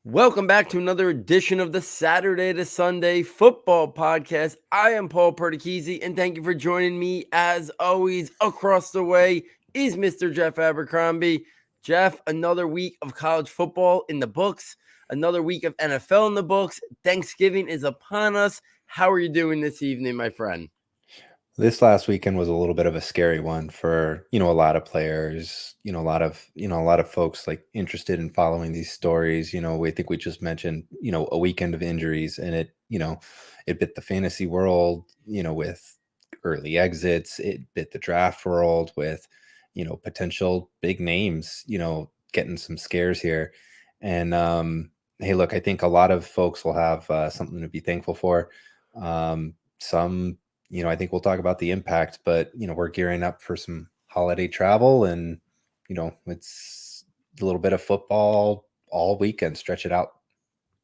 Welcome back to another edition of the Saturday to Sunday Football Podcast. I am Paul Perticchese, and thank you for joining me. As always, across the way is Mr. Jeff Abercrombie. Jeff, another week of college football in the books, another week of NFL in the books. Thanksgiving is upon us. How are you doing this evening, my friend? This last weekend was a little bit of a scary one for, a lot of players, a lot of folks like interested in following these stories. We think we just mentioned, a weekend of injuries, and it bit the fantasy world, with early exits. It bit the draft world with, potential big names, getting some scares here. And hey, look, I think a lot of folks will have something to be thankful for. Some I think we'll talk about the impact, but we're gearing up for some holiday travel, and it's a little bit of football all weekend. Stretch it out.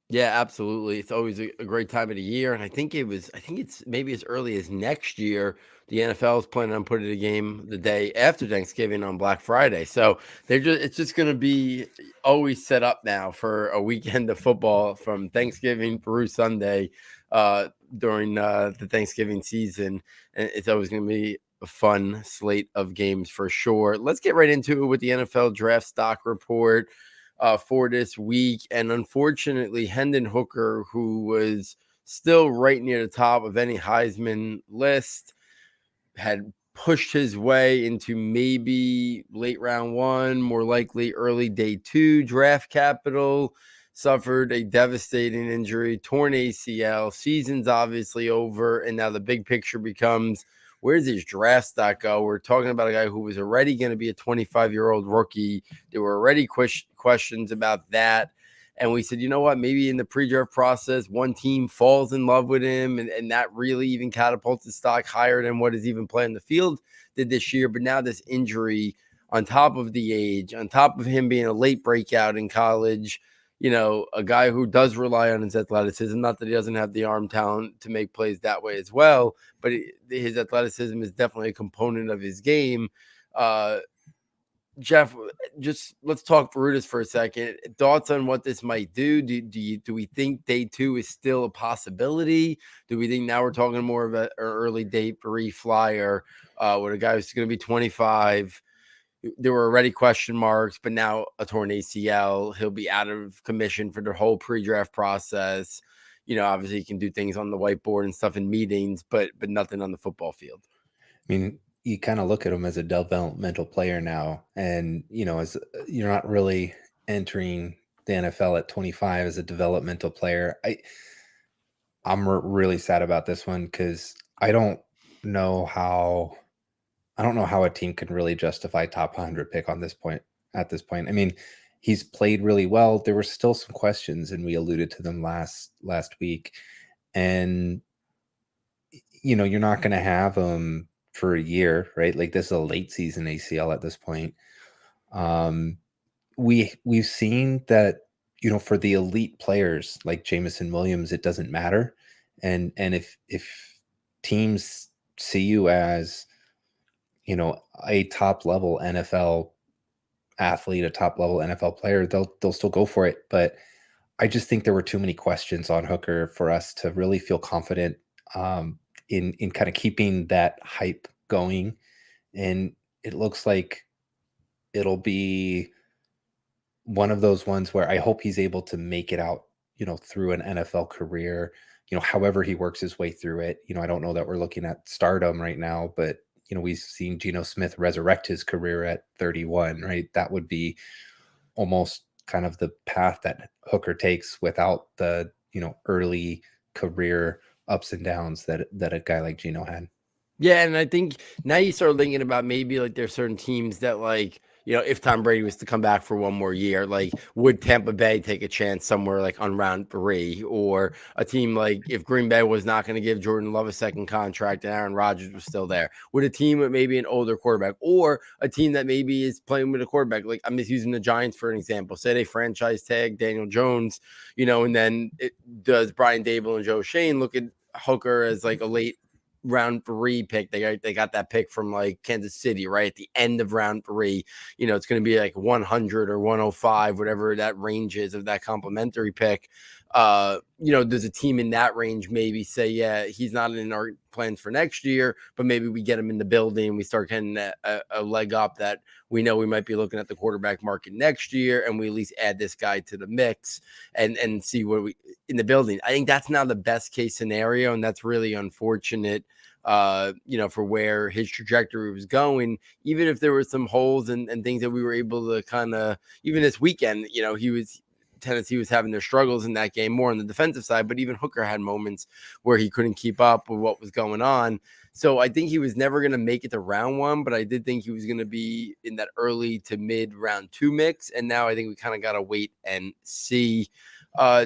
Yeah, absolutely. It's always a great time of the year. And I think it's maybe as early as next year. The NFL is planning on putting a game the day after Thanksgiving on Black Friday. So it's just going to be always set up now for a weekend of football from Thanksgiving through Sunday during the Thanksgiving season. And it's always going to be a fun slate of games for sure. Let's get right into it with the NFL draft stock report for this week. And unfortunately, Hendon Hooker, who was still right near the top of any Heisman list, had pushed his way into maybe late round one, more likely early day two draft capital, suffered a devastating injury, torn ACL. Season's obviously over. And now the big picture becomes, where's his draft stock go? We're talking about a guy who was already going to be a 25-year-old rookie. There were already questions about that. And we said, you know what, maybe in the pre-draft process, one team falls in love with him, and that really even catapults his stock higher than what is even playing the field did this year. But now this injury, on top of the age, on top of him being a late breakout in college, a guy who does rely on his athleticism, not that he doesn't have the arm talent to make plays that way as well, but his athleticism is definitely a component of his game. Jeff, just let's talk through this for a second. Thoughts on what this might do? Do we think day two is still a possibility? Do we think now we're talking more of an early day three flyer with a guy who's going to be 25? There were already question marks, but now a torn ACL. He'll be out of commission for the whole pre-draft process. Obviously, he can do things on the whiteboard and stuff in meetings, but nothing on the football field. I mean, you kind of look at him as a developmental player now, and as you're not really entering the NFL at 25 as a developmental player. I'm really sad about this one because I don't know how a team can really justify top 100 pick on this point. At this point, I mean, he's played really well. There were still some questions, and we alluded to them last week. And you're not going to have him for a year, right? Like, this is a late season ACL at this point. We've seen that for the elite players like Jameson Williams, it doesn't matter. And if teams see you as a top level NFL athlete, a top level NFL player, they'll still go for it. But I just think there were too many questions on Hooker for us to really feel confident in kind of keeping that hype going. And it looks like it'll be one of those ones where I hope he's able to make it out, through an NFL career, however he works his way through it. I don't know that we're looking at stardom right now, but we've seen Geno Smith resurrect his career at 31, right? That would be almost kind of the path that Hooker takes without the, early career ups and downs that a guy like Geno had. Yeah, and I think now you start thinking about maybe like there's certain teams that if Tom Brady was to come back for one more year, like would Tampa Bay take a chance somewhere like on round 3, or a team like if Green Bay was not going to give Jordan Love a second contract and Aaron Rodgers was still there, would a team with maybe an older quarterback, or a team that maybe is playing with a quarterback, like I'm just using the Giants for an example, say they franchise tag Daniel Jones, and then does Brian Dable and Joe Shane look at Hooker as like a late round 3 pick. They got that pick from like Kansas City right at the end of round 3. It's going to be like 100 or 105, whatever that range is of that complimentary pick. There's a team in that range maybe say, yeah, he's not in our plans for next year, but maybe we get him in the building. We start getting a leg up that we know we might be looking at the quarterback market next year, and we at least add this guy to the mix and see what we in the building. I think that's now the best case scenario, and that's really unfortunate. For where his trajectory was going, even if there were some holes and things that we were able to kind of, even this weekend, Tennessee was having their struggles in that game more on the defensive side, but even Hooker had moments where he couldn't keep up with what was going on. So I think he was never going to make it to round 1, but I did think he was going to be in that early to mid round 2 mix. And now I think we kind of got to wait and see.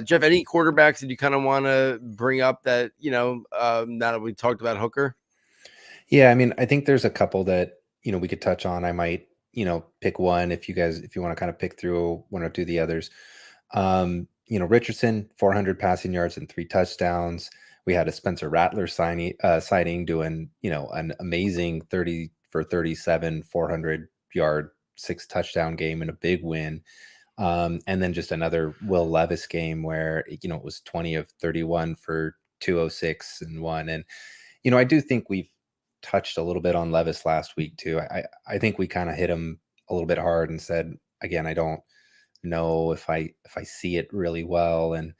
Jeff, any quarterbacks that you kind of want to bring up that, now that we talked about Hooker? Yeah, I mean, I think there's a couple that, we could touch on. I might, pick one if you want to kind of pick through one or two of the others. Richardson, 400 passing yards and 3 touchdowns. We had a Spencer Rattler sighting doing, an amazing 30 for 37, 400 yard, 6 touchdown game and a big win. And then just another Will Levis game where, it was 20 of 31 for 206 and 1. And, I do think we've touched a little bit on Levis last week too. I think we kind of hit him a little bit hard and said, again, I don't know if I see it really well. And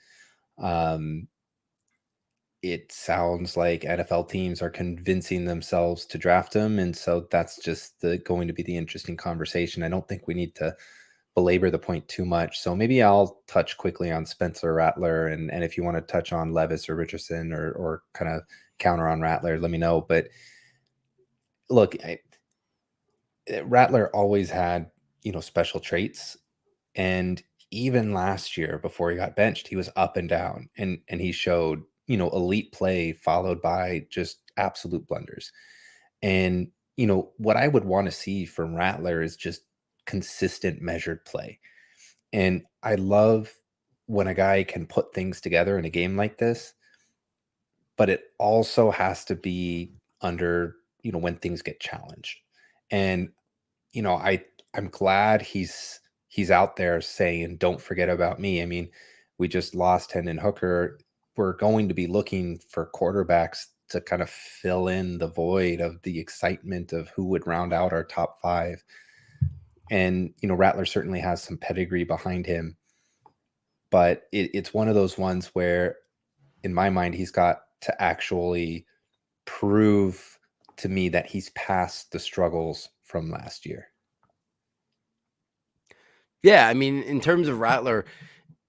it sounds like NFL teams are convincing themselves to draft him. And so that's just going to be the interesting conversation. I don't think we need to belabor the point too much. So maybe I'll touch quickly on Spencer Rattler. And if you want to touch on Levis or Richardson or kind of counter on Rattler, let me know. But look, Rattler always had, special traits. And even last year before he got benched, he was up and down and he showed, elite play followed by just absolute blunders. And, what I would want to see from Rattler is just consistent measured play. And I love when a guy can put things together in a game like this, but it also has to be under, when things get challenged. And, I'm glad he's out there saying, don't forget about me. I mean, we just lost Hendon Hooker. We're going to be looking for quarterbacks to kind of fill in the void of the excitement of who would round out our top 5. And, Rattler certainly has some pedigree behind him, but it's one of those ones where, in my mind, he's got to actually prove to me that he's past the struggles from last year. Yeah, I mean, in terms of Rattler,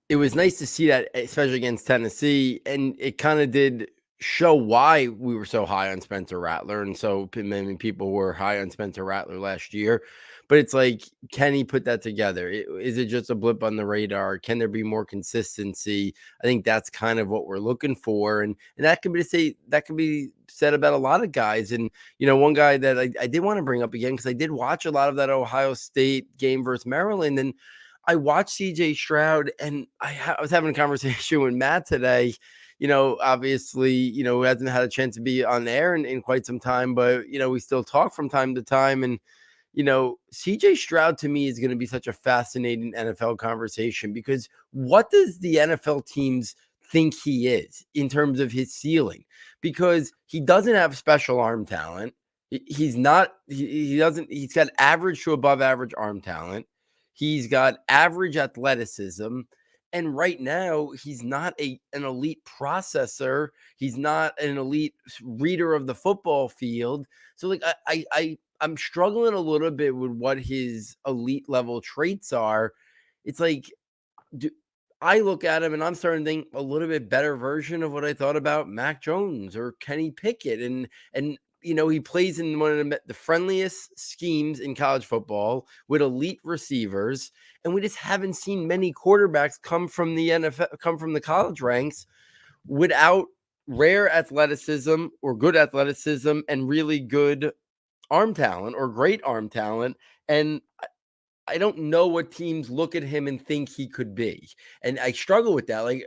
it was nice to see that, especially against Tennessee, and it kind of did show why we were so high on Spencer Rattler, and so many people were high on Spencer Rattler last year. But it's like, can he put that together? Is it just a blip on the radar? Can there be more consistency? I think that's kind of what we're looking for, and that can be said about a lot of guys. And one guy that I did want to bring up again, because I did watch a lot of that Ohio State game versus Maryland, and I watched CJ Stroud, and I was having a conversation with Matt today. Obviously, who hasn't had a chance to be on air in quite some time, but we still talk from time to time. And CJ Stroud to me is going to be such a fascinating NFL conversation, because what does the NFL teams think he is in terms of his ceiling? Because he doesn't have special arm talent. He's not, he doesn't, he's got average to above average arm talent. He's got average athleticism. And right now, he's not an elite processor. He's not an elite reader of the football field. So like I'm struggling a little bit with what his elite level traits are. It's like, I look at him and I'm starting to think a little bit better version of what I thought about Mac Jones or Kenny Pickett. And he plays in one of the friendliest schemes in college football with elite receivers. And we just haven't seen many quarterbacks come from the NFL, come from the college ranks without rare athleticism or good athleticism and really good arm talent or great arm talent. And I don't know what teams look at him and think he could be. And I struggle with that. Like,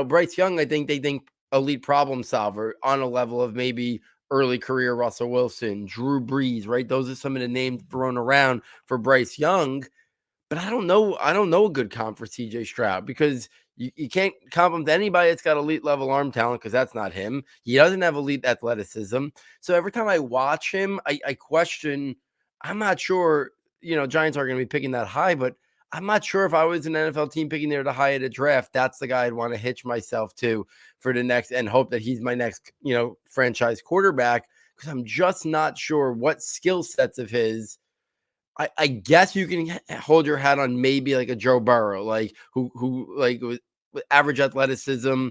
Bryce Young, I think they think elite problem solver on a level of maybe early career Russell Wilson, Drew Brees, right? Those are some of the names thrown around for Bryce Young. But I don't know a good comp for CJ Stroud because you can't comp him to anybody that's got elite level arm talent because that's not him. He doesn't have elite athleticism. So every time I watch him, I question, I'm not sure, Giants are going to be picking that high, but I'm not sure if I was an NFL team picking there to high at a draft, that's the guy I'd want to hitch myself to for the next and hope that he's my next, franchise quarterback because I'm just not sure what skill sets of his I guess you can hold your hat on maybe like a Joe Burrow, like who like with average athleticism,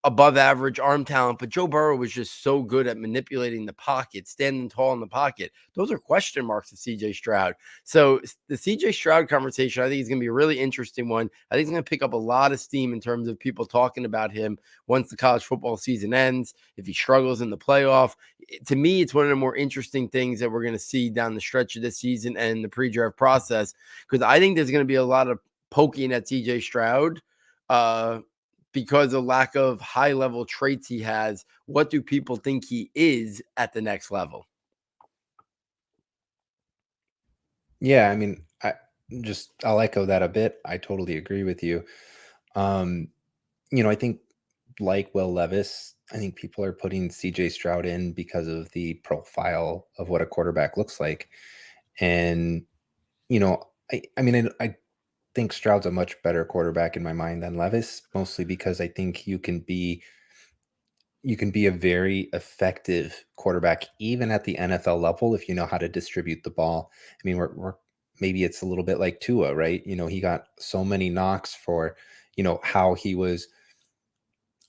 above average arm talent, but Joe Burrow was just so good at manipulating the pocket, standing tall in the pocket. Those are question marks of CJ Stroud. So the CJ Stroud conversation, I think is going to be a really interesting one. I think it's going to pick up a lot of steam in terms of people talking about him once the college football season ends, if he struggles in the playoff. To me, it's one of the more interesting things that we're going to see down the stretch of this season and the pre-draft process, because I think there's going to be a lot of poking at CJ Stroud because of lack of high-level traits he has. What do people think he is at the next level? Yeah, I mean, I'll echo that a bit. I totally agree with you. I think like Will Levis, I think people are putting CJ Stroud in because of the profile of what a quarterback looks like. And, I think Stroud's a much better quarterback in my mind than Levis, mostly because I think you can be a very effective quarterback even at the NFL level if you know how to distribute the ball. I mean, we're maybe it's a little bit like Tua, right? He got so many knocks for, how he was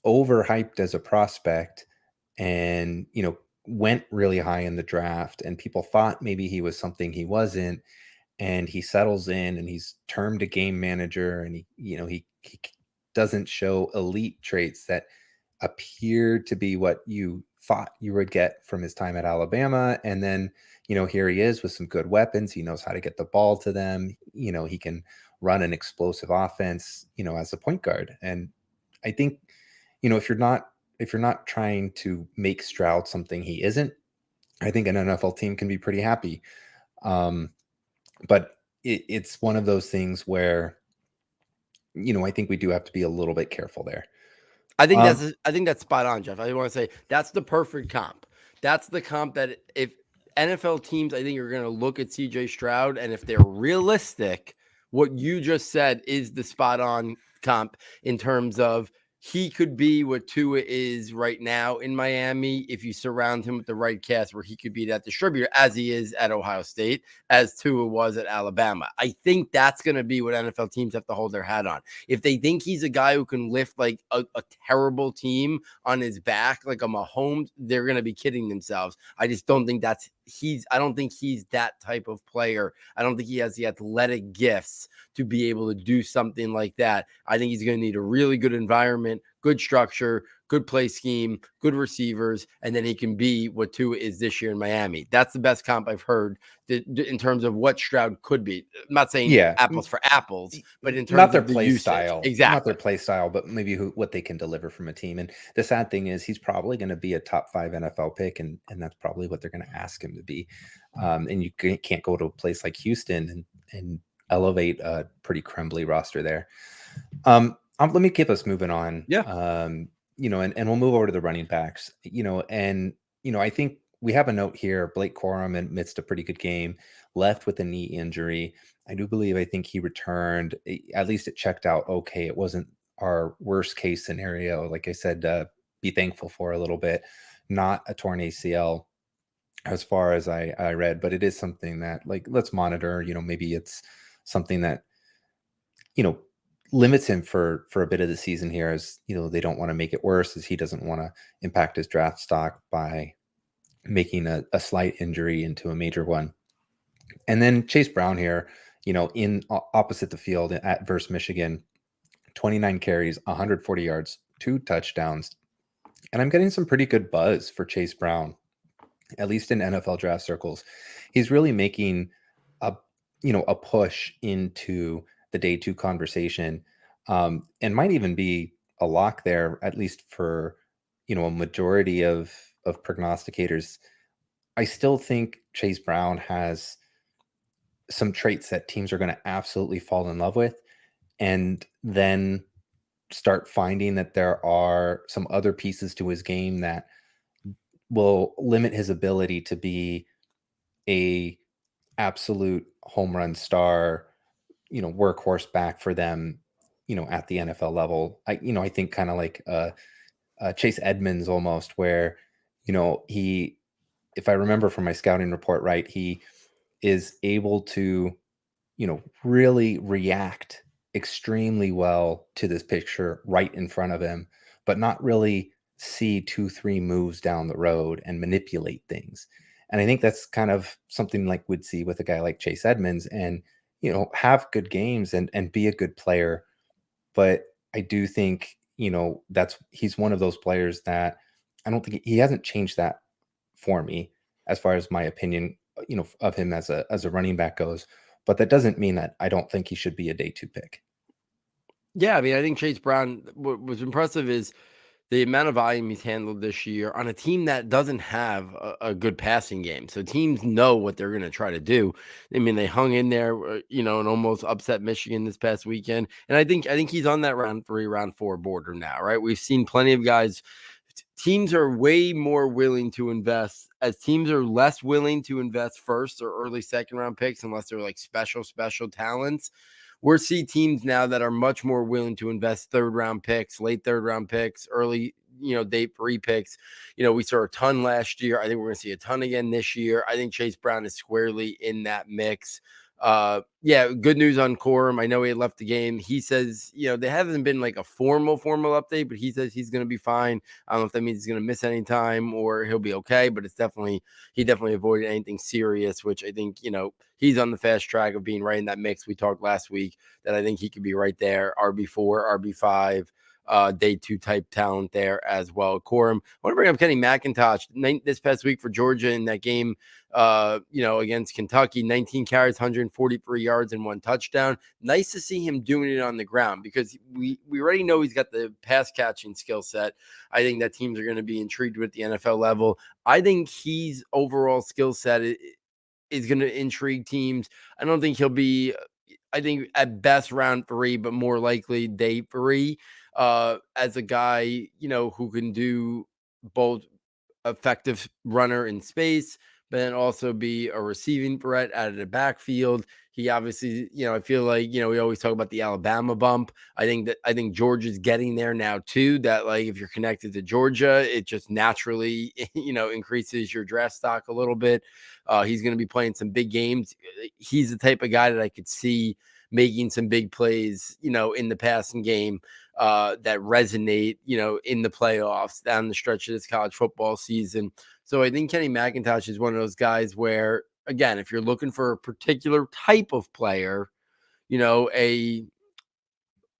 overhyped as a prospect and, went really high in the draft and people thought maybe he was something he wasn't, and he settles in and he's termed a game manager and he doesn't show elite traits that appear to be what you thought you would get from his time at Alabama. And then, here he is with some good weapons. He knows how to get the ball to them. He can run an explosive offense, as a point guard. And I think, if you're not trying to make Stroud something he isn't, I think an NFL team can be pretty happy. But it's one of those things where, I think we do have to be a little bit careful there. I think that's spot on, Jeff. I want to say that's the perfect comp. That's the comp that if NFL teams, I think, are going to look at CJ Stroud, and if they're realistic, what you just said is the spot on comp in terms of he could be what Tua is right now in Miami if you surround him with the right cast where he could be that distributor as he is at Ohio State, as Tua was at Alabama. I think that's going to be what NFL teams have to hold their hat on. If they think he's a guy who can lift like a terrible team on his back, like a Mahomes, they're going to be kidding themselves. I just don't think I don't think he's that type of player. I don't think he has the athletic gifts to be able to do something like that. I think he's going to need a really good environment, good structure, good play scheme, good receivers, and then he can be what Tua is this year in Miami. That's the best comp I've heard in terms of what Stroud could be. I'm not saying apples for apples, but in terms not their of the play usage. style, exactly, not their play style, but maybe what they can deliver from a team. And the sad thing is, he's probably going to be a top 5 NFL pick, and that's probably what they're going to ask him to be. And you can't go to a place like Houston and elevate a pretty crumbly roster there. Let me keep us moving on. Yeah. And we'll move over to the running backs. I think we have a note here. Blake Corum amidst a pretty good game, left with a knee injury. I think he returned. At least it checked out okay. It wasn't our worst case scenario. Like I said, be thankful for a little bit. Not a torn ACL, as far as I read, but it is something that, like, let's monitor. Maybe it's something that limits him for a bit of the season here, as they don't want to make it worse, as he doesn't want to impact his draft stock by making a slight injury into a major one. And then Chase Brown here, in opposite the field at versus Michigan, 29 carries, 140 yards, 2 touchdowns. And I'm getting some pretty good buzz for Chase Brown, at least in NFL draft circles. He's really making a push into the day 2 conversation, and might even be a lock there, at least for a majority of of prognosticators, I still think Chase Brown has some traits that teams are going to absolutely fall in love with, and then start finding that there are some other pieces to his game that will limit his ability to be a absolute home run star, workhorse back for them, at the NFL level. I think kind of like Chase Edmonds almost, where, he, if I remember from my scouting report right, he is able to, really react extremely well to this picture right in front of him, but not really see 2, 3 moves down the road and manipulate things. And I think that's kind of something like we'd see with a guy like Chase Edmonds, and, have good games and be a good player. But I do think, he's one of those players that I don't think he hasn't changed that for me as far as my opinion, of him as a running back goes. But that doesn't mean that I don't think he should be a day 2 pick. Yeah, I mean, I think Chase Brown, what was impressive is the amount of volume he's handled this year on a team that doesn't have a good passing game. So teams know what they're going to try to do. I mean, they hung in there, and almost upset Michigan this past weekend. And I think he's on that round 3, round 4 border now, right? We've seen plenty of guys. Teams are way more willing to invest, as teams are less willing to invest first or early second round picks unless they're like special talents. We're seeing teams now that are much more willing to invest third round picks, late third round picks, early, day 3 picks. We saw a ton last year. I think we're going to see a ton again this year. I think Chase Brown is squarely in that mix. Yeah, good news on Corum. I know he had left the game. He says, there hasn't been like a formal update, but he says he's going to be fine. I don't know if that means he's going to miss any time or he'll be okay, but he definitely avoided anything serious, which I think, he's on the fast track of being right in that mix. We talked last week that I think he could be right there, RB4, RB5, day 2 type talent there as well. Corum. I want to bring up Kenny McIntosh this past week for Georgia in that game, against Kentucky. 19 carries, 143 yards, and 1 touchdown. Nice to see him doing it on the ground because we already know he's got the pass catching skill set. I think that teams are going to be intrigued with the NFL level. I think his overall skill set is going to intrigue teams. I don't think he'll be, I think at best round 3, but more likely day 3, as a guy, who can do both effective runner in space, but then also be a receiving threat out of the backfield. He obviously, I feel like, we always talk about the Alabama bump. I think Georgia's getting there now too, that like if you're connected to Georgia, it just naturally, increases your draft stock a little bit. He's going to be playing some big games. He's the type of guy that I could see making some big plays, in the passing game, that resonate, in the playoffs down the stretch of this college football season. So I think Kenny McIntosh is one of those guys where, again, if you're looking for a particular type of player, a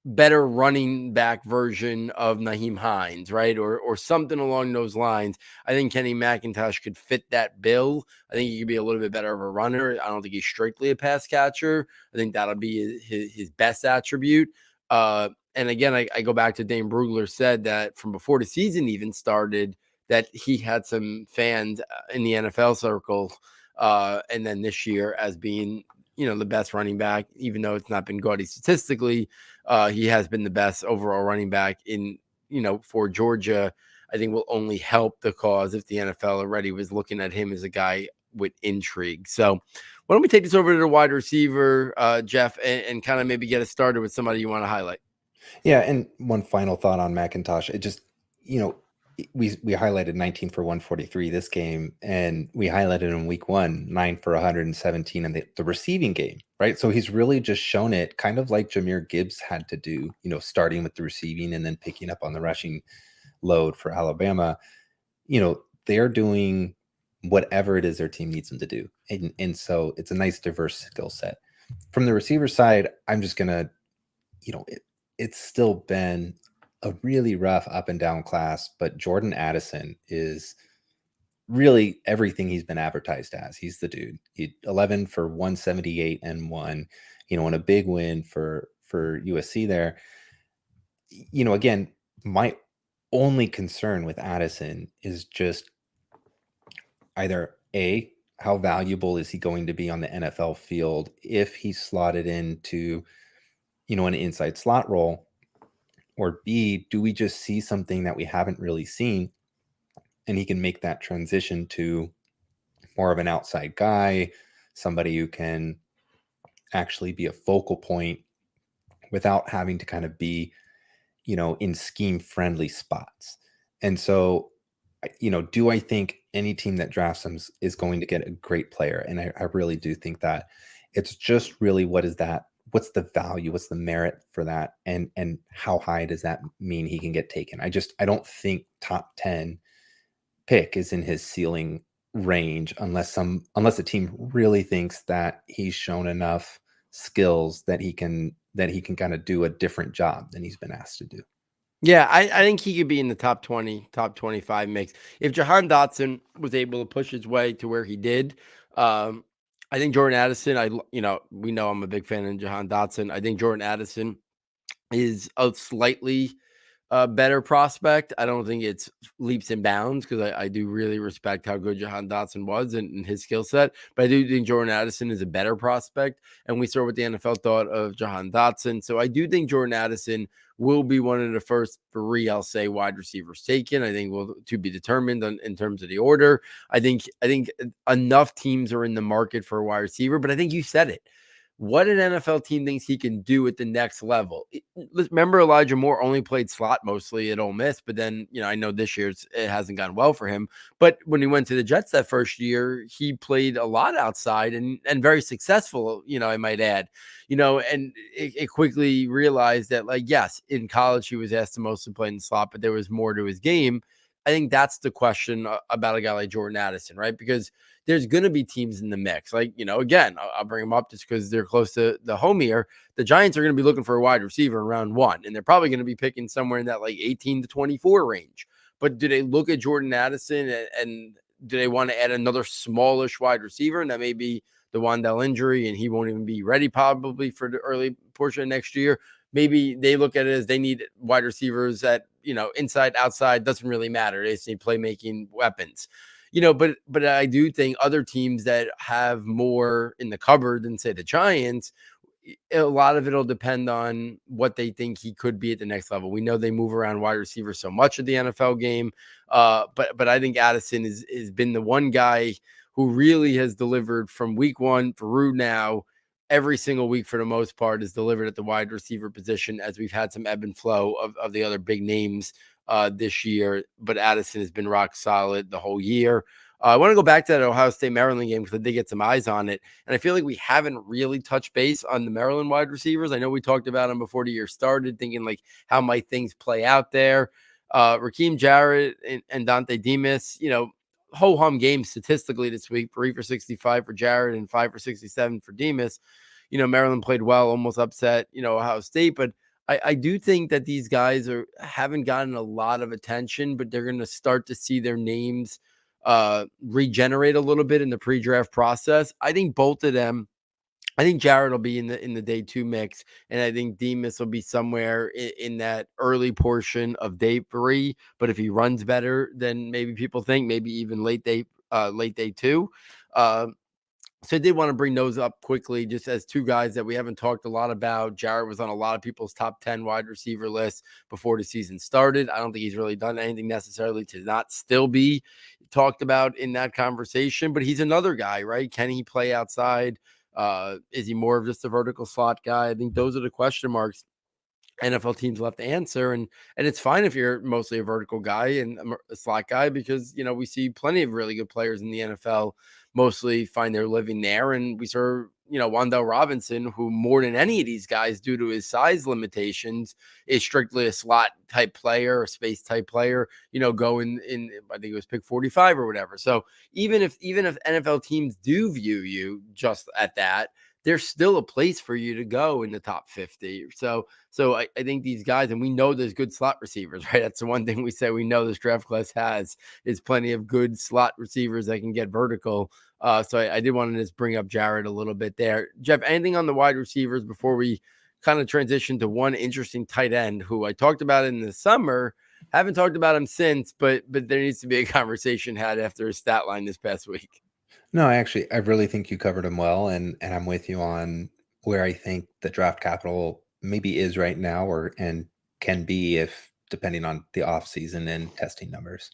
better running back version of Nyheim Hines, right? Or something along those lines. I think Kenny McIntosh could fit that bill. I think he could be a little bit better of a runner. I don't think he's strictly a pass catcher. I think that'll be his best attribute. And again, I go back to Dane Brugler said that from before the season even started, that he had some fans in the NFL circle, and then this year as being, the best running back, even though it's not been gaudy statistically, he has been the best overall running back in, for Georgia. I think will only help the cause if the NFL already was looking at him as a guy with intrigue. So why don't we take this over to the wide receiver, Jeff, and kind of maybe get us started with somebody you want to highlight. Yeah, and one final thought on McIntosh. It just, we highlighted 19 for 143 this game, and we highlighted in week 1, 9 for 117 in the receiving game, right? So he's really just shown it, kind of like Jahmyr Gibbs had to do, starting with the receiving and then picking up on the rushing load for Alabama. They're doing whatever it is their team needs them to do. And so it's a nice diverse skill set. From the receiver side, I'm just going to, it's still been a really rough up and down class, but Jordan Addison is really everything he's been advertised as. He's the dude. He 11 for 178 and 1, and a big win for USC there. Again, my only concern with Addison is just either A, how valuable is he going to be on the NFL field if he's slotted into, an inside slot role? Or B, do we just see something that we haven't really seen and he can make that transition to more of an outside guy, somebody who can actually be a focal point without having to kind of be, in scheme friendly spots. And so, do I think any team that drafts him is going to get a great player? And I really do think that it's just really what's the value, what's the merit for that, and how high does that mean he can get taken? I don't think top 10 pick is in his ceiling range unless the team really thinks that he's shown enough skills that he can kind of do a different job than he's been asked to do. Yeah, I think he could be in the top 20, top 25 mix. If Jaheim Dotson was able to push his way to where he did, I think Jordan Addison, we know I'm a big fan of Jaheim Dotson. I think Jordan Addison is a slightly better prospect. I don't think it's leaps and bounds because I do really respect how good Jahan Dotson was and his skill set. But I do think Jordan Addison is a better prospect. And we saw what the NFL thought of Jahan Dotson. So I do think Jordan Addison will be one of the first 3, I'll say, wide receivers taken. I think will to be determined in terms of the order. I think enough teams are in the market for a wide receiver, but I think you said it. What an NFL team thinks he can do at the next level. Remember, Elijah Moore only played slot mostly at Ole Miss, but then, I know this year it hasn't gone well for him. But when he went to the Jets that first year, he played a lot outside and very successful, I might add, and it quickly realized that, yes, in college, he was asked to mostly play in the slot, but there was more to his game. I think that's the question about a guy like Jordan Addison, right? Because there's going to be teams in the mix. Again, I'll bring them up just because they're close to the home here. The Giants are going to be looking for a wide receiver in round 1, and they're probably going to be picking somewhere in that 18 to 24 range. But do they look at Jordan Addison and do they want to add another smallish wide receiver? And that may be the Wan'Dale injury, and he won't even be ready probably for the early portion of next year. Maybe they look at it as they need wide receivers that, inside, outside, doesn't really matter. They just need playmaking weapons. But I do think other teams that have more in the cupboard than, say, the Giants, a lot of it'll depend on what they think he could be at the next level. We know they move around wide receivers so much of the NFL game, but I think Addison has been the one guy who really has delivered from week 1 through now. Every single week, for the most part, is delivered at the wide receiver position, as we've had some ebb and flow of the other big names this year. But Addison has been rock solid the whole year. I want to go back to that Ohio State-Maryland game because I did get some eyes on it. And I feel like we haven't really touched base on the Maryland wide receivers. I know we talked about them before the year started, thinking how might things play out there. Rakim, Jarrett, and Dontay, Demus, ho-hum game statistically this week, 3 for 65 for Jarrett and 5 for 67 for Demus. Maryland played well, almost upset, Ohio State. But I do think that these guys haven't gotten a lot of attention, but they're going to start to see their names regenerate a little bit in the pre-draft process. I think both of them, I think Jarrett will be in the day 2 mix, and I think Demus will be somewhere in that early portion of day 3. But if he runs better than maybe people think, maybe even late day 2. So I did want to bring those up quickly, just as 2 guys that we haven't talked a lot about. Jarrett was on a lot of people's top 10 wide receiver lists before the season started. I don't think he's really done anything necessarily to not still be talked about in that conversation, but he's another guy, right? Can he play outside? Is he more of just a vertical slot guy? I think those are the question marks NFL teams will have to answer. And it's fine if you're mostly a vertical guy and a slot guy, because, we see plenty of really good players in the NFL mostly find their living there. And we saw, Wan'Dale Robinson, who more than any of these guys, due to his size limitations, is strictly a slot type player, a space type player, go in, I think it was pick 45 or whatever. So even if NFL teams do view you just at that, there's still a place for you to go in the top 50. So I think these guys, and we know there's good slot receivers, right? That's the one thing we say we know this draft class has, is plenty of good slot receivers that can get vertical. So I did want to just bring up Jarrett a little bit there. Jeff, anything on the wide receivers before we kind of transition to one interesting tight end who I talked about in the summer, Haven't talked about him since, but there needs to be a conversation had after his stat line this past week. No, I really think you covered him well, and I'm with you on where I think the draft capital maybe is right now, and can be if depending on the offseason and testing numbers.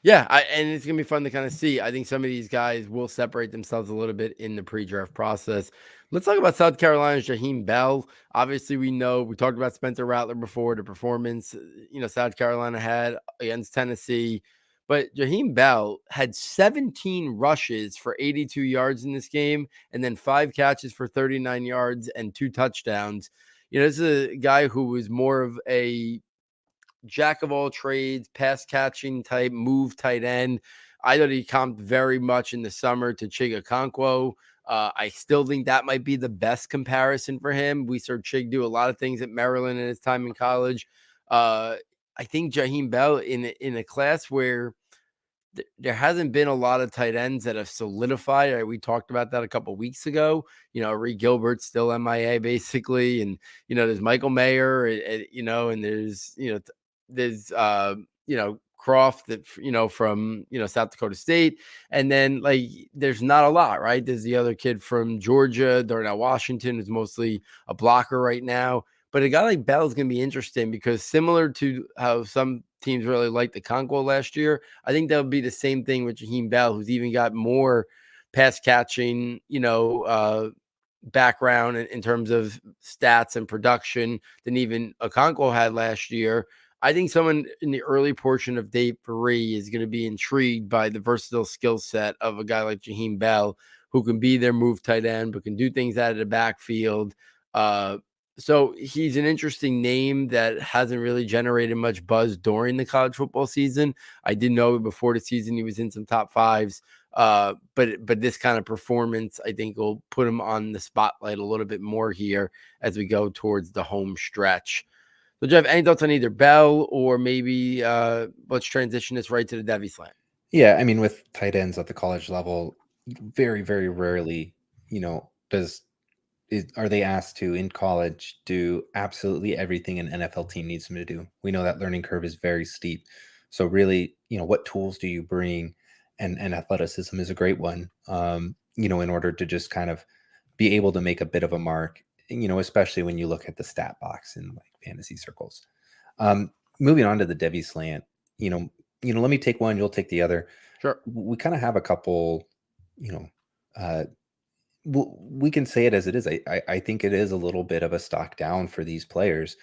Yeah, and it's gonna be fun to kind of see. I think some of these guys will separate themselves a little bit in the pre-draft process. Let's talk about South Carolina's Jaheim Bell. Obviously, we talked about Spencer Rattler before, the performance South Carolina had against Tennessee, but Jaheim Bell had 17 rushes for 82 yards in this game, and then 5 catches for 39 yards and 2 touchdowns. This is a guy who was more of a jack of all trades, pass catching type, move tight end. I thought he comped very much in the summer to Chig Okonkwo. I still think that might be the best comparison for him. We saw Chig do a lot of things at Maryland in his time in college. I think Jaheim Bell in a class where there hasn't been a lot of tight ends that have solidified. We talked about that a couple weeks ago. Reed Gilbert's still MIA basically, and there's Michael Mayer, and there's Croft that from South Dakota State, and then there's not a lot, right? There's the other kid from Georgia, Darnell Washington, who's mostly a blocker right now. But a guy like Bell is going to be interesting because similar to how some teams really liked the Conquo last year, I think that'll be the same thing with Jaheim Bell, who's even got more pass catching, background in terms of stats and production than even Okonkwo had last year. I think someone in the early portion of day 3 is going to be intrigued by the versatile skill set of a guy like Jaheim Bell, who can be their move tight end, but can do things out of the backfield. So he's an interesting name that hasn't really generated much buzz during the college football season. I did know before the season he was in some top fives. But this kind of performance, I think, will put him on the spotlight a little bit more here as we go towards the home stretch. So, Jeff, any thoughts on either Bell or maybe let's transition this right to the Devy Slant? Yeah, I mean, with tight ends at the college level, very, very rarely, are they asked to in college do absolutely everything an NFL team needs them to do. We know that learning curve is very steep. So really, what tools do you bring? And athleticism is a great one. In order to just kind of be able to make a bit of a mark, especially when you look at the stat box in like fantasy circles. Moving on to the Devy Slant, let me take one, you'll take the other. Sure. We kind of have a couple, we can say it as it is. I think it is a little bit of a stock down for these players,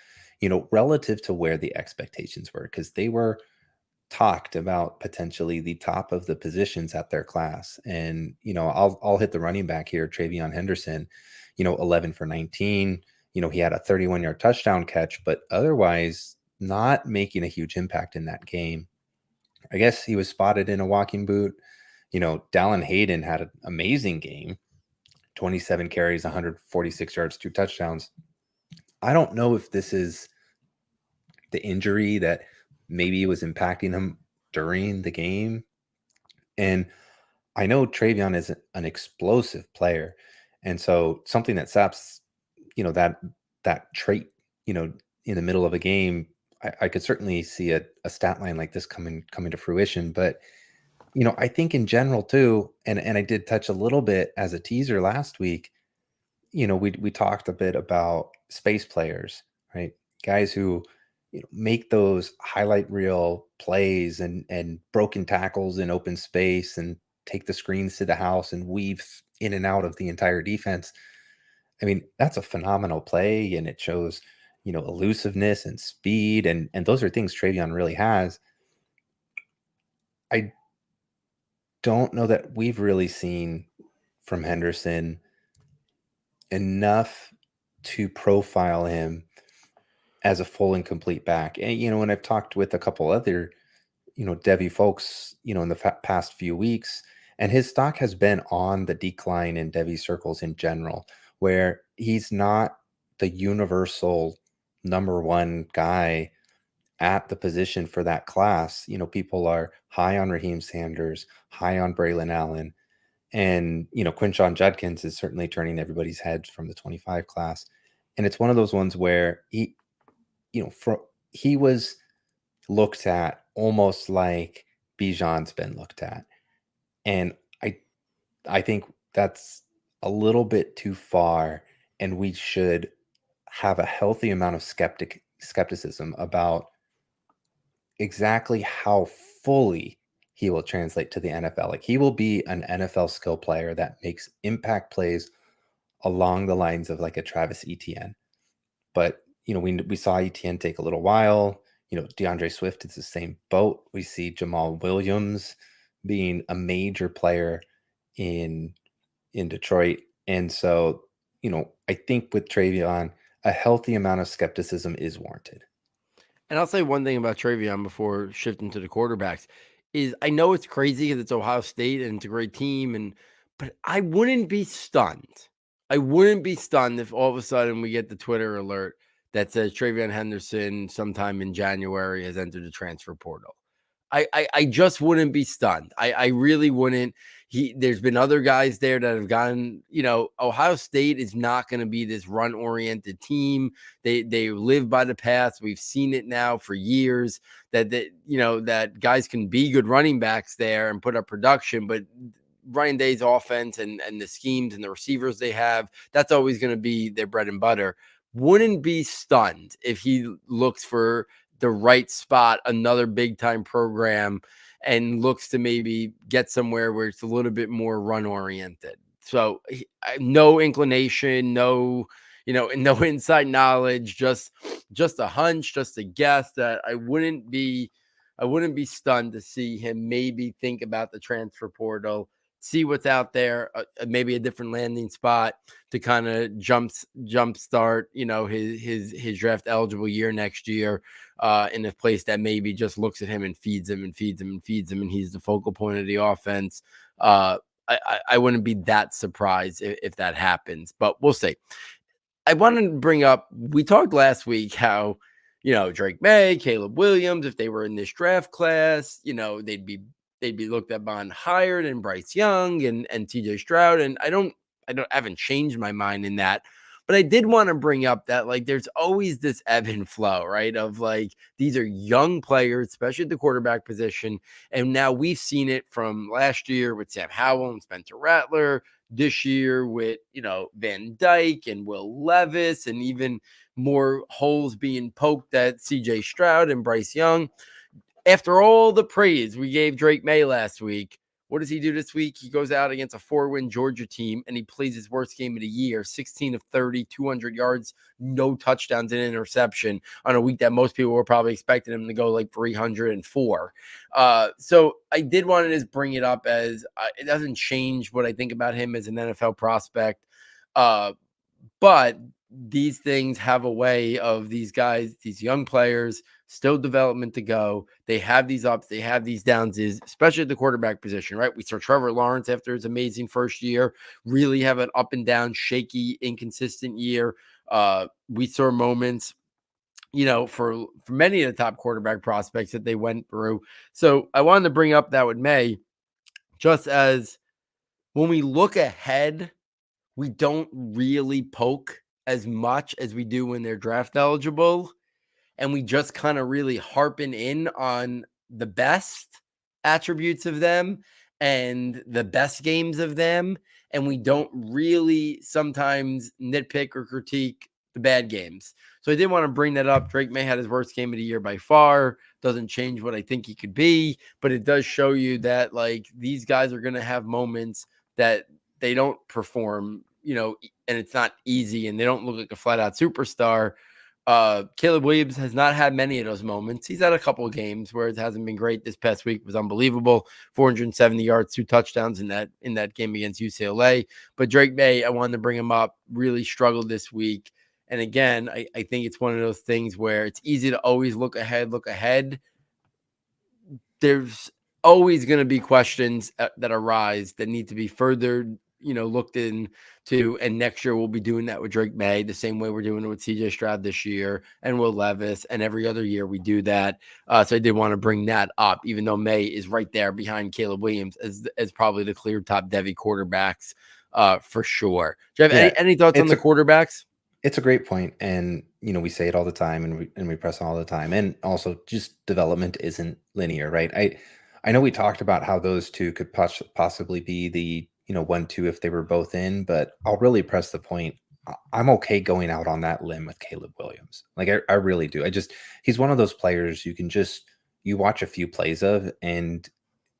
relative to where the expectations were, because they were talked about potentially the top of the positions at their class. And, I'll hit the running back here, TreVeyon Henderson, 11 for 19. He had a 31-yard touchdown catch, but otherwise not making a huge impact in that game. I guess he was spotted in a walking boot. Dallin Hayden had an amazing game. 27 carries, 146 yards, 2 touchdowns. I don't know if this is the injury that maybe was impacting him during the game. And I know TreVeyon is an explosive player. And so something that saps, that trait, in the middle of a game, I could certainly see a stat line like this coming to fruition. But I think in general too, and I did touch a little bit as a teaser last week, we talked a bit about space players, right? Guys who make those highlight reel plays and broken tackles in open space and take the screens to the house and weave in and out of the entire defense. I mean, that's a phenomenal play, and it shows, elusiveness and speed, and those are things TreVeyon really has. I don't know that we've really seen from Henderson enough to profile him as a full and complete back. And, when I've talked with a couple other, Devy folks, in the past few weeks, and his stock has been on the decline in Devy circles in general, where he's not the universal number one guy at the position for that class. People are high on Raheem Sanders, high on Braylon Allen, and, Quinshon Judkins is certainly turning everybody's heads from the 25 class. And it's one of those ones where he was looked at almost like Bijan's been looked at. And I think that's a little bit too far, and we should have a healthy amount of skepticism about exactly how fully he will translate to the NFL. Like, he will be an NFL skill player that makes impact plays along the lines of like a Travis Etienne. But, we saw Etienne take a little while. DeAndre Swift is the same boat. We see Jamal Williams being a major player in Detroit. And so, I think with TreVeyon, a healthy amount of skepticism is warranted. And I'll say one thing about TreVeyon before shifting to the quarterbacks is I know it's crazy because it's Ohio State and it's a great team, but I wouldn't be stunned. I wouldn't be stunned if all of a sudden we get the Twitter alert that says TreVeyon Henderson sometime in January has entered the transfer portal. I just wouldn't be stunned. I really wouldn't. There's been other guys there that have gotten, Ohio State is not going to be this run-oriented team. They live by the pass. We've seen it now for years that guys can be good running backs there and put up production, but Ryan Day's offense and the schemes and the receivers they have, that's always going to be their bread and butter. Wouldn't be stunned if he looks for the right spot, another big time program, and looks to maybe get somewhere where it's a little bit more run oriented. So no inclination, no inside knowledge, just a hunch, just a guess that I wouldn't be stunned to see him maybe think about the transfer portal, see what's out there, maybe a different landing spot to kind of jumpstart, his draft eligible year next year, in a place that maybe just looks at him and feeds him and feeds him and feeds him, and he's the focal point of the offense. I wouldn't be that surprised if that happens, but we'll see. I wanted to bring up, we talked last week how, Drake Maye, Caleb Williams, if they were in this draft class, they'd be looked at on higher than Bryce Young and TJ Stroud. And I haven't changed my mind in that, but I did want to bring up that like there's always this ebb and flow, right? Of like these are young players, especially at the quarterback position. And now we've seen it from last year with Sam Howell and Spencer Rattler, this year with Van Dyke and Will Levis, and even more holes being poked at CJ Stroud and Bryce Young. After all the praise we gave Drake Maye last week, what does he do this week? He goes out against a 4-win Georgia team and he plays his worst game of the year, 16 of 30, 200 yards, no touchdowns and interception on a week that most people were probably expecting him to go like 304. So I did want to just bring it up as it doesn't change what I think about him as an NFL prospect. But these things have a way of these guys, these young players, still development to go. They have these ups, they have these downs, especially at the quarterback position, right? We saw Trevor Lawrence after his amazing first year really have an up and down, shaky, inconsistent year. We saw moments, for many of the top quarterback prospects that they went through. So I wanted to bring up that with Maye, just as when we look ahead, we don't really poke as much as we do when they're draft eligible. And we just kind of really harping in on the best attributes of them and the best games of them. And we don't really sometimes nitpick or critique the bad games. So I did want to bring that up. Drake Maye had his worst game of the year by far. Doesn't change what I think he could be, but it does show you that like these guys are going to have moments that they don't perform, and it's not easy and they don't look like a flat out superstar. Caleb Williams has not had many of those moments. He's had a couple of games where it hasn't been great. This past week was unbelievable. 470 yards, 2 touchdowns in that game against UCLA. But Drake Maye, I wanted to bring him up, really struggled this week. And again, I think it's one of those things where it's easy to always look ahead. There's always going to be questions that arise that need to be further looked into, and next year we'll be doing that with Drake Maye the same way we're doing it with CJ Stroud this year and Will Levis, and every other year we do that. So I did want to bring that up, even though Maye is right there behind Caleb Williams as probably the clear top Devy quarterbacks for sure. Do you have any thoughts on the quarterbacks? It's a great point, and we say it all the time, and we press all the time, and also just development isn't linear, right? I know we talked about how those two could possibly be the 1-2 if they were both in, but I'll really press the point. I'm okay going out on that limb with Caleb Williams. Like I really do. He's one of those players you watch a few plays of and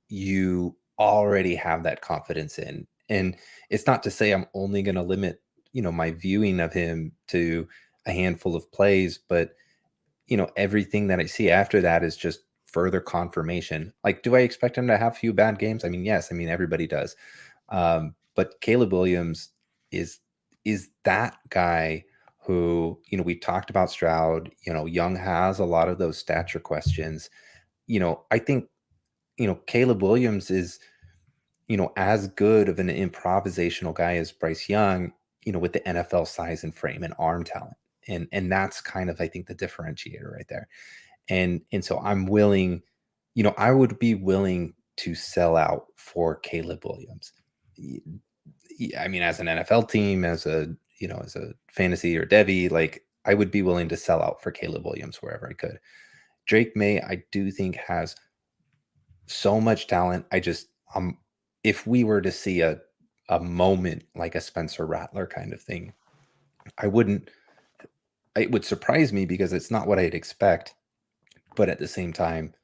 you already have that confidence in. And it's not to say I'm only going to limit, my viewing of him to a handful of plays, but everything that I see after that is just further confirmation. Like, do I expect him to have a few bad games? I mean, yes, I mean everybody does. But Caleb Williams is that guy who, we talked about Stroud, Young has a lot of those stature questions. I think, Caleb Williams is, as good of an improvisational guy as Bryce Young, with the NFL size and frame and arm talent. And that's kind of, I think, the differentiator right there. And so I'm willing, I would be willing to sell out for Caleb Williams. I mean, as an NFL team, as a fantasy or Devy, like I would be willing to sell out for Caleb Williams wherever I could. Drake Maye, I do think has so much talent. If we were to see a moment like a Spencer Rattler kind of thing, it would surprise me because it's not what I'd expect. But at the same time,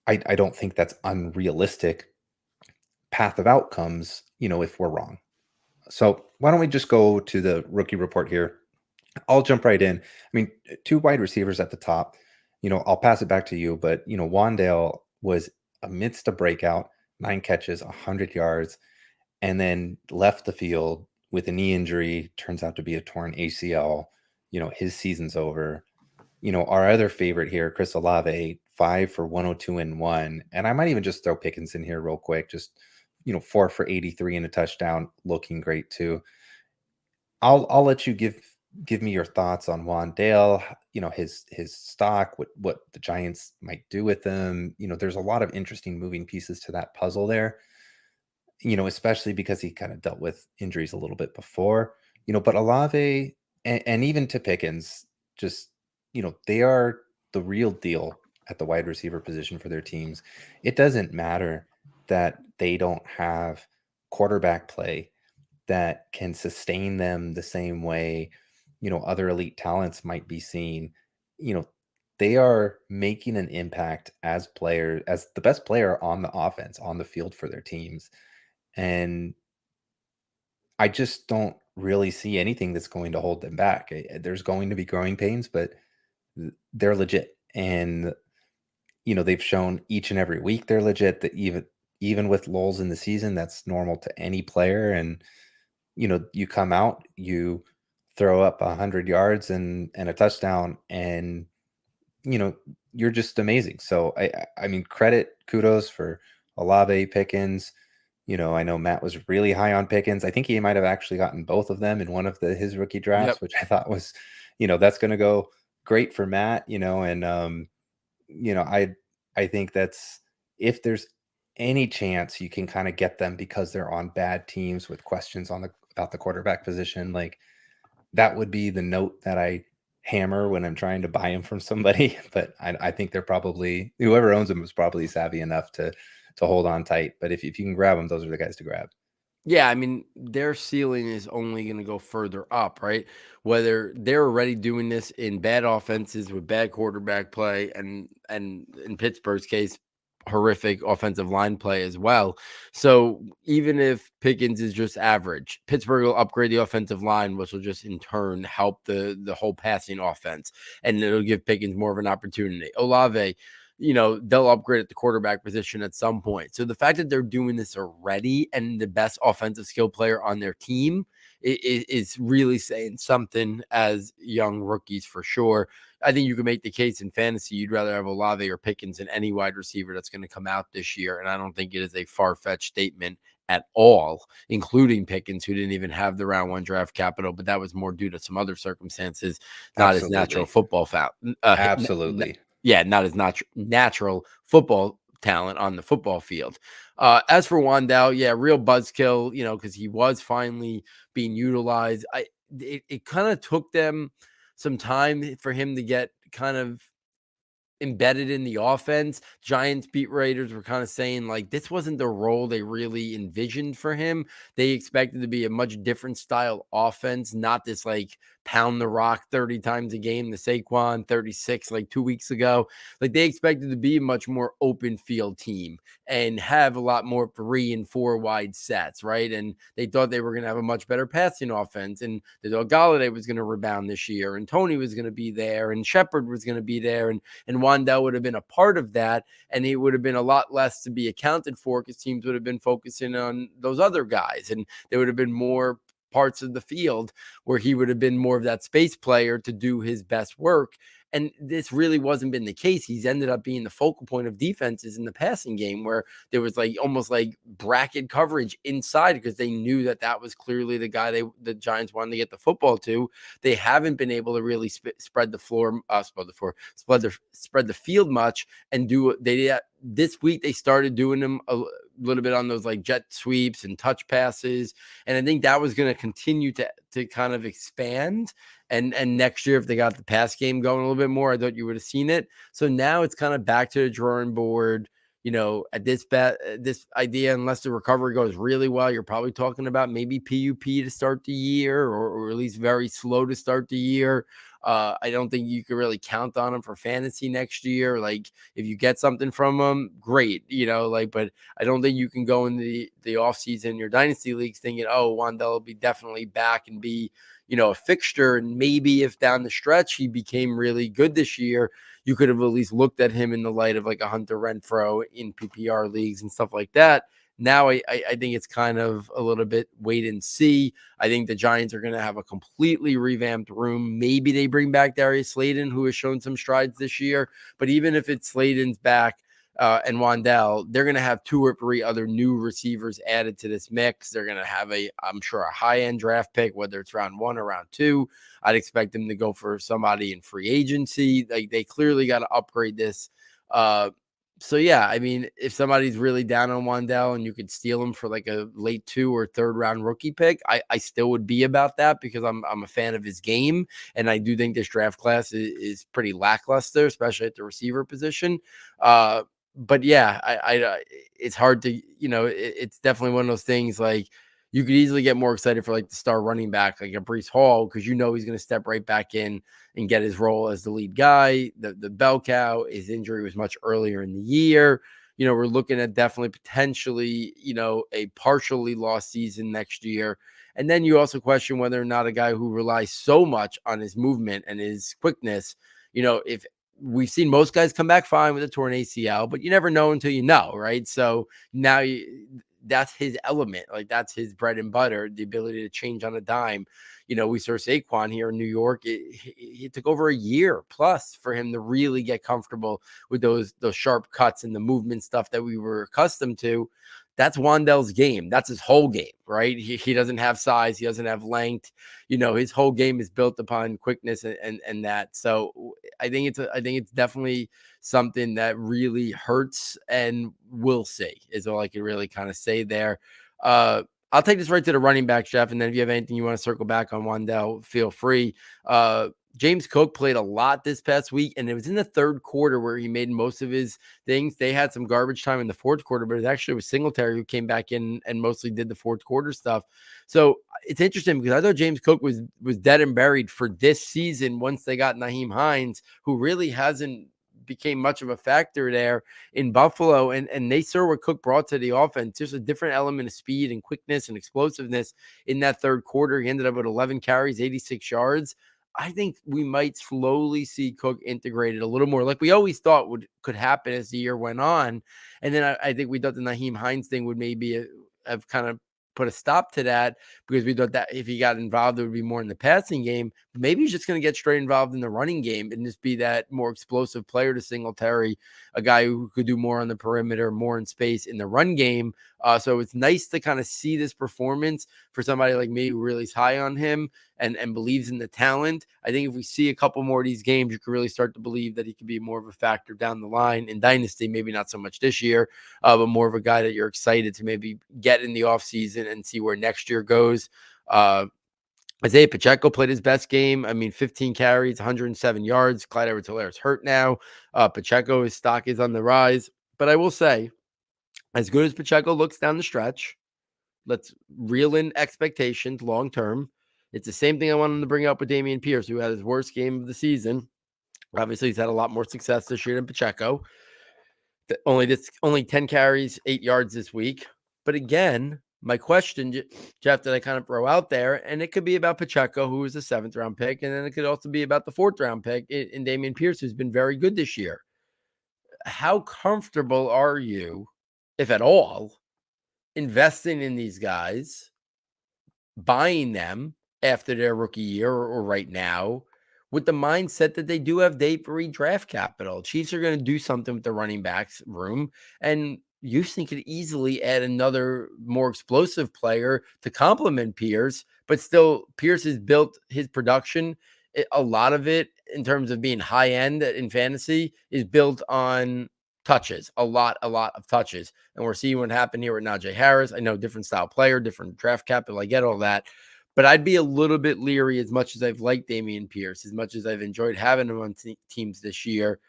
I don't think that's unrealistic path of outcomes, if we're wrong. So why don't we just go to the rookie report here? I'll jump right in. I mean, two wide receivers at the top. I'll pass it back to you, but Wan'Dale was amidst a breakout, 9 catches, 100 yards, and then left the field with a knee injury. Turns out to be a torn ACL. His season's over. Our other favorite here, Chris Olave, 5 for 102 and 1. And I might even just throw Pickens in here real quick. Just, 4 for 83 and a touchdown, looking great too. I'll let you give me your thoughts on Wan'Dale, his stock, what the Giants might do with him. There's a lot of interesting moving pieces to that puzzle there, especially because he kind of dealt with injuries a little bit before, but Olave and even to Pickens, just, they are the real deal at the wide receiver position for their teams. It doesn't matter that they don't have quarterback play that can sustain them the same way, other elite talents might be seen. They are making an impact as players, as the best player on the offense, on the field for their teams. And I just don't really see anything that's going to hold them back. There's going to be growing pains, but they're legit. And, they've shown each and every week they're legit, that even with lulls in the season, that's normal to any player. And, you come out, you throw up 100 yards and a touchdown, and, you're just amazing. So I mean, kudos for Olave, Pickens. I know Matt was really high on Pickens. I think he might have actually gotten both of them in one of his rookie drafts, Yep. which I thought was, that's going to go great for Matt, and, I think that's, if there's any chance you can kind of get them because they're on bad teams with questions about the quarterback position, like that would be the note that I hammer when I'm trying to buy him from somebody. But I think they're probably, whoever owns them is probably savvy enough to hold on tight. But if you can grab them, those are the guys to grab. Yeah, I mean, their ceiling is only going to go further up, right? Whether they're already doing this in bad offenses with bad quarterback play, and in Pittsburgh's case, horrific offensive line play as well. So even if Pickens is just average, Pittsburgh will upgrade the offensive line, which will just in turn help the whole passing offense, and it'll give Pickens more of an opportunity. Olave, they'll upgrade at the quarterback position at some point. So the fact that they're doing this already and the best offensive skill player on their team is really saying something as young rookies for sure. I think you can make the case in fantasy you'd rather have Olave or Pickens than any wide receiver that's going to come out this year. And I don't think it is a far-fetched statement at all, including Pickens, who didn't even have the round 1 draft capital, but that was more due to some other circumstances, not his natural football Absolutely. not as natural football talent on the football field. As for Wan'Dale, yeah, real buzzkill, because he was finally being utilized. It kind of took them some time for him to get kind of embedded in the offense. Giants beat writers were kind of saying like this wasn't the role they really envisioned for him. They expected to be a much different style offense, not this like pound the rock 30 times a game, the Saquon 36 like 2 weeks ago. Like they expected to be a much more open field team and have a lot more 3 and 4 wide sets, right? And they thought they were going to have a much better passing offense, and they thought Galladay was going to rebound this year, and Tony was going to be there, and Shepard was going to be there, and Wan'Dale would have been a part of that, and he would have been a lot less to be accounted for because teams would have been focusing on those other guys, and there would have been more parts of the field where he would have been more of that space player to do his best work. And this really wasn't been the case. He's ended up being the focal point of defenses in the passing game, where there was like almost like bracket coverage inside because they knew that that was clearly the guy the Giants wanted to get the football to. They haven't been able to really spread the field much and do they. This week they started doing them a little bit on those like jet sweeps and touch passes, and I think that was going to continue to kind of expand. And next year, if they got the pass game going a little bit more, I thought you would have seen it. So now it's kind of back to the drawing board. At this idea, unless the recovery goes really well, you're probably talking about maybe PUP to start the year, or at least very slow to start the year. I don't think you can really count on him for fantasy next year. Like if you get something from him, great, but I don't think you can go in the offseason, your dynasty leagues thinking, oh, Wan'Dale will be definitely back and be, a fixture. And maybe if down the stretch he became really good this year, you could have at least looked at him in the light of like a Hunter Renfrow in PPR leagues and stuff like that. Now I think it's kind of a little bit wait and see. I think the Giants are going to have a completely revamped room. Maybe they bring back Darius Slayton, who has shown some strides this year. But even if it's Slayton's back, and Wan'Dale, they're going to have 2 or 3 other new receivers added to this mix. They're going to have I'm sure, a high-end draft pick, whether it's round 1 or round 2. I'd expect them to go for somebody in free agency. Like they clearly got to upgrade this. So yeah, I mean, if somebody's really down on Wan'Dale and you could steal him for like a late 2 or 3rd round rookie pick, I still would be about that because I'm a fan of his game, and I do think this draft class is pretty lackluster, especially at the receiver position. But yeah, I it's hard to, it's definitely one of those things like you could easily get more excited for like the star running back, like a Breece Hall, because he's going to step right back in and get his role as the lead guy. The bell cow, his injury was much earlier in the year. We're looking at definitely potentially, a partially lost season next year. And then you also question whether or not a guy who relies so much on his movement and his quickness, if we've seen most guys come back fine with a torn ACL, but you never know until you know, right? So now that's his element. Like that's his bread and butter, the ability to change on a dime. We saw Saquon here in New York. It took over a year plus for him to really get comfortable with those sharp cuts and the movement stuff that we were accustomed to. That's Wan'Dale's game. That's his whole game, right? He doesn't have size. He doesn't have length. His whole game is built upon quickness and that. So I think it's definitely something that really hurts, and we'll see is all I can really kind of say there. I'll take this right to the running back, Jeff, and then if you have anything you want to circle back on Wan'Dale, feel free. James Cook played a lot this past week, and it was in the 3rd quarter where he made most of his things. They had some garbage time in the 4th quarter, but it actually was Singletary who came back in and mostly did the 4th quarter stuff. So it's interesting because I thought James Cook was dead and buried for this season once they got Nyheim Hines, who really hasn't became much of a factor there in Buffalo, and they saw what Cook brought to the offense. Just a different element of speed and quickness and explosiveness in that 3rd quarter. He ended up with 11 carries, 86 yards. I think we might slowly see Cook integrated a little more, like we always thought could happen as the year went on. And then I think we thought the Nyheim Hines thing would maybe have kind of put a stop to that because we thought that if he got involved, it would be more in the passing game. But maybe he's just going to get straight involved in the running game and just be that more explosive player to Singletary, a guy who could do more on the perimeter, more in space in the run game. So it's nice to kind of see this performance for somebody like me who really is high on him and believes in the talent. I think if we see a couple more of these games, you can really start to believe that he could be more of a factor down the line in Dynasty, maybe not so much this year, but more of a guy that you're excited to maybe get in the offseason and see where next year goes. Isiah Pacheco played his best game. I mean, 15 carries, 107 yards. Clyde Edwards-Helaire is hurt now. Pacheco, his stock is on the rise. But I will say, as good as Pacheco looks down the stretch, let's reel in expectations long term. It's the same thing I wanted to bring up with Dameon Pierce, who had his worst game of the season. Obviously, he's had a lot more success this year than Pacheco. Only 10 carries, 8 yards this week. But again, my question, Jeff, that I kind of throw out there, and it could be about Pacheco, who was a 7th-round pick, and then it could also be about the 4th-round pick in Dameon Pierce, who's been very good this year. How comfortable are you, if at all, investing in these guys, buying them after their rookie year or right now, with the mindset that they do have day 3 draft capital? Chiefs are going to do something with the running backs room, and Houston could easily add another more explosive player to complement Pierce, but still Pierce has built his production. A lot of it, in terms of being high end in fantasy, is built on touches, a lot of touches. And we're seeing what happened here with Najee Harris. I know different style player, different draft capital. I get all that. But I'd be a little bit leery, as much as I've liked Dameon Pierce, as much as I've enjoyed having him on teams this year.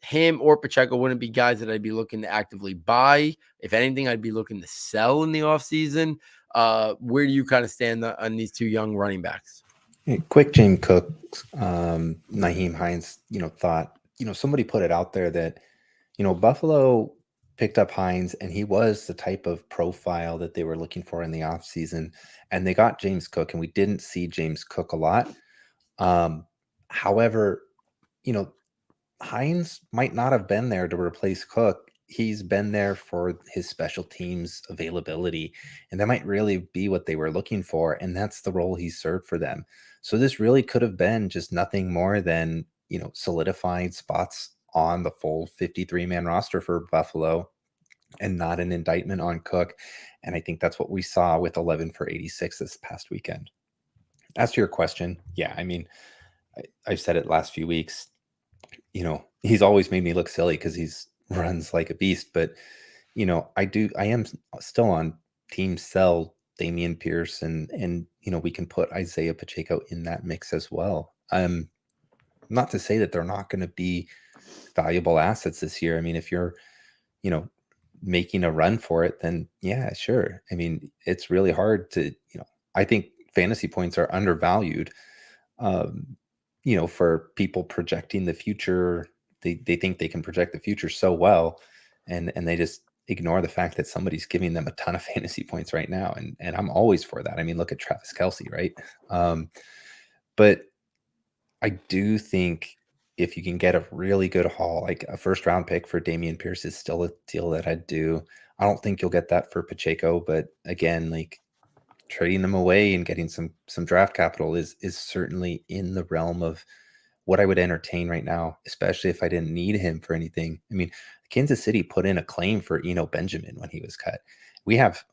Him or Pacheco wouldn't be guys that I'd be looking to actively buy. If anything, I'd be looking to sell in the offseason. Where do you kind of stand on these two young running backs? Quick James Cook, Nyheim Hines, thought, somebody put it out there that, Buffalo picked up Hines and he was the type of profile that they were looking for in the offseason. And they got James Cook, and we didn't see James Cook a lot. However, Hines might not have been there to replace Cook. He's been there for his special teams availability, and that might really be what they were looking for. And that's the role he served for them. So this really could have been just nothing more than, solidified spots on the full 53-man roster for Buffalo and not an indictment on Cook. And I think that's what we saw with 11 for 86 this past weekend. As to your question, yeah, I mean, I've said it last few weeks. He's always made me look silly because he's runs like a beast. But, I am still on team sell Dameon Pierce and we can put Isiah Pacheco in that mix as well. Not to say that they're not going to be valuable assets this year. I mean, if you're, making a run for it, then yeah, sure. I mean, it's really hard to, I think fantasy points are undervalued. For people projecting the future, they think they can project the future so well, and they just ignore the fact that somebody's giving them a ton of fantasy points right now. And I'm always for that. I mean, look at Travis Kelce, right? But I do think if you can get a really good haul, like a 1st-round pick for Dameon Pierce is still a deal that I'd do. I don't think you'll get that for Pacheco, but again, like trading them away and getting some draft capital is certainly in the realm of what I would entertain right now, especially if I didn't need him for anything. I mean, Kansas City put in a claim for Benjamin when he was cut. We have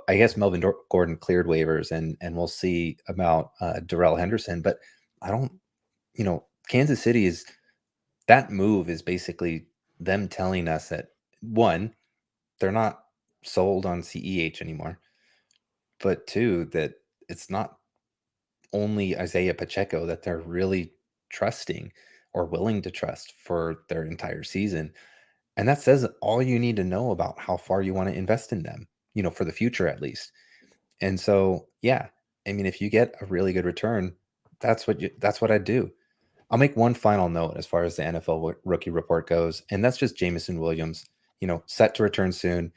I guess Melvin Gordon cleared waivers, and we'll see about Darrell Henderson, but I don't, Kansas City that move is basically them telling us that, one, they're not sold on CEH anymore, but 2, that it's not only Isiah Pacheco that they're really trusting or willing to trust for their entire season. And that says all you need to know about how far you want to invest in them, for the future at least. And so, yeah, I mean, if you get a really good return, that's what I do. I'll make one final note as far as the NFL rookie report goes, and that's just Jameson Williams, set to return soon.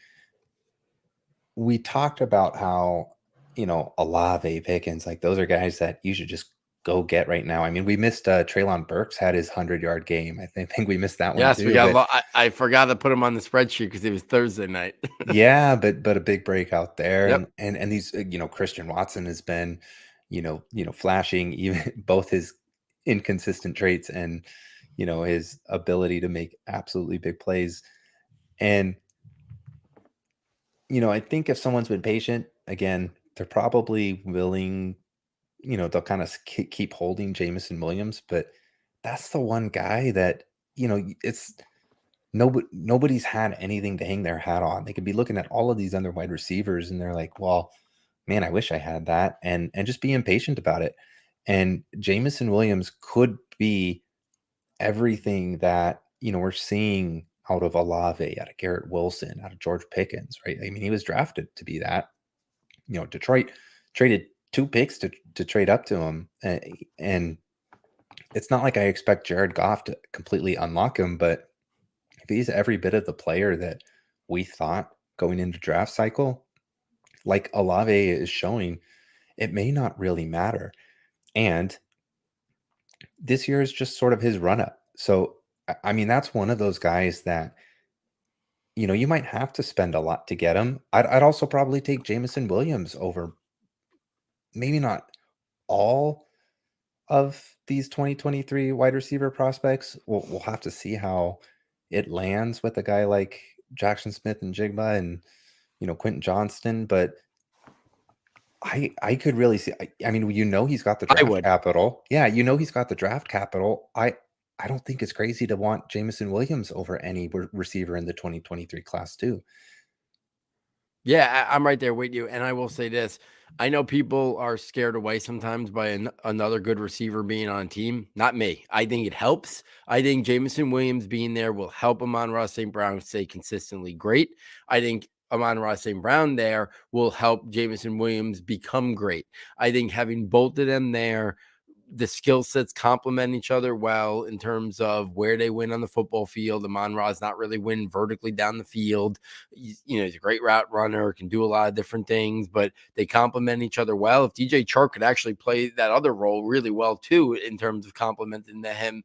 We talked about how, Olave, Pickens, like those are guys that you should just go get right now. I mean, we missed Treylon Burks had his 100-yard game. I think we missed that one Yes, too. we got. I forgot to put him on the spreadsheet because it was Thursday night. Yeah, but a big break out there, Yep. and these Christian Watson has been, flashing even both his inconsistent traits and his ability to make absolutely big plays. And I think if someone's been patient, again, they're probably willing, they'll kind of keep holding Jameson Williams, but that's the one guy that, it's nobody's had anything to hang their hat on. They could be looking at all of these other wide receivers and they're like, well, man, I wish I had that, and just be impatient about it. And Jameson Williams could be everything that, we're seeing out of Olave, out of Garrett Wilson, out of George Pickens, right? I mean, he was drafted to be that. Detroit traded 2 picks to trade up to him, and it's not like I expect Jared Goff to completely unlock him, but if he's every bit of the player that we thought going into draft cycle, like Olave is showing, it may not really matter. And this year is just sort of his run up. So, I mean, that's one of those guys that, you might have to spend a lot to get him. I'd also probably take Jameson Williams over, maybe not all of these 2023 wide receiver prospects. We'll have to see how it lands with a guy like Jackson Smith and Jigba and, Quentin Johnston. But I could really see. I mean, he's got the I draft would. capital. Yeah, he's got the draft capital. I don't think it's crazy to want Jameson Williams over any receiver in the 2023 class too. Yeah, I'm right there with you. And I will say this. I know people are scared away sometimes by another good receiver being on a team. Not me. I think it helps. I think Jameson Williams being there will help Amon-Ra St. Brown stay consistently great. I think Amon-Ra St. Brown there will help Jameson Williams become great. I think having both of them there, the skill sets complement each other well in terms of where they win on the football field. Amon-Ra's not really win vertically down the field. He's a great route runner, can do a lot of different things, but they complement each other well. If DJ Chark could actually play that other role really well too, in terms of complementing him,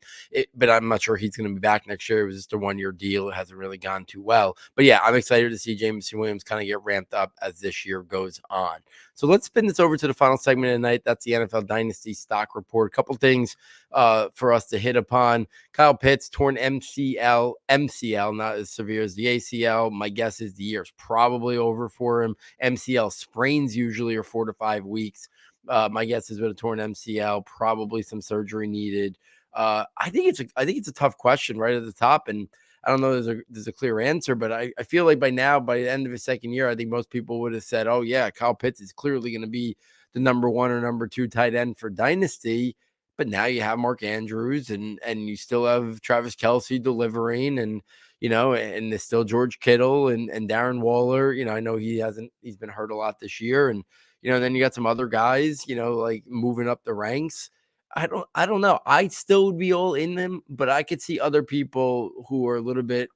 but I'm not sure he's going to be back next year. It was just a 1-year deal. It hasn't really gone too well. But yeah, I'm excited to see Jameson Williams kind of get ramped up as this year goes on. So let's spin this over to the final segment of the night. That's the NFL Dynasty Stock Report. A couple things for us to hit upon. Kyle Pitts, torn MCL, not as severe as the ACL. My guess is the year's probably over for him. MCL sprains usually are 4 to 5 weeks. My guess is with a torn MCL, probably some surgery needed. I think it's a tough question right at the top, and I don't know there's a clear answer, but I feel like by now, by the end of his second year, I think most people would have said, oh yeah, Kyle Pitts is clearly going to be the number 1 or number 2 tight end for Dynasty. But now you have Mark Andrews and you still have Travis Kelce delivering, and and there's still George Kittle and Darren Waller. I know he's been hurt a lot this year, and then you got some other guys, like moving up the ranks. I don't know. I still would be all in them, but I could see other people who are a little bit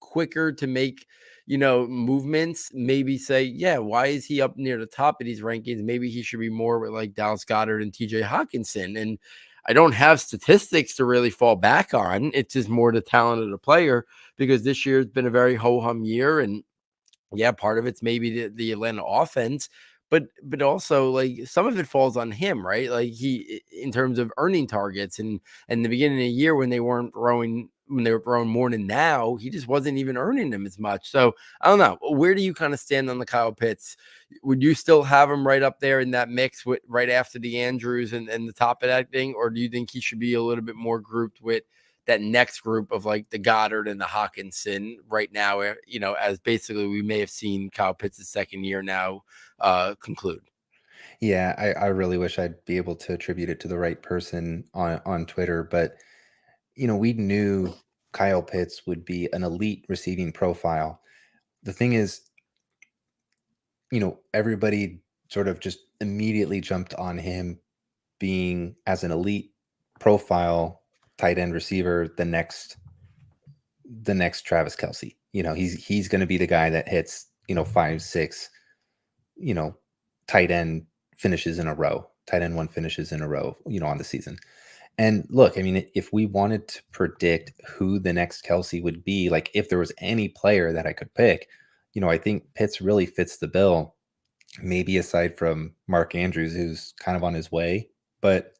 quicker to make, movements, maybe say, yeah, why is he up near the top of these rankings? Maybe he should be more with like Dallas Goedert and TJ Hawkinson. And I don't have statistics to really fall back on. It's just more the talent of the player, because this year has been a very ho-hum year. And yeah, part of it's maybe the Atlanta offense, but also like some of it falls on him, right? Like he, in terms of earning targets, and the beginning of the year when they were throwing more than now, he just wasn't even earning them as much. So I don't know. Where do you kind of stand on the Kyle Pitts? Would you still have him right up there in that mix with right after the Andrews and the top of that thing, or do you think he should be a little bit more grouped with that next group of like the Goddard and the Hawkinson right now, as basically we may have seen Kyle Pitts' second year now conclude? Yeah, I really wish I'd be able to attribute it to the right person on Twitter, but we knew Kyle Pitts would be an elite receiving profile. The thing is, everybody sort of just immediately jumped on him being as an elite profile tight end receiver, the next Travis Kelce. He's going to be the guy that hits 5, 6, tight end finishes in a row, tight end 1 finishes in a row, on the season. And look, I mean, if we wanted to predict who the next Kelce would be, like if there was any player that I could pick, I think Pitts really fits the bill. Maybe aside from Mark Andrews, who's kind of on his way. But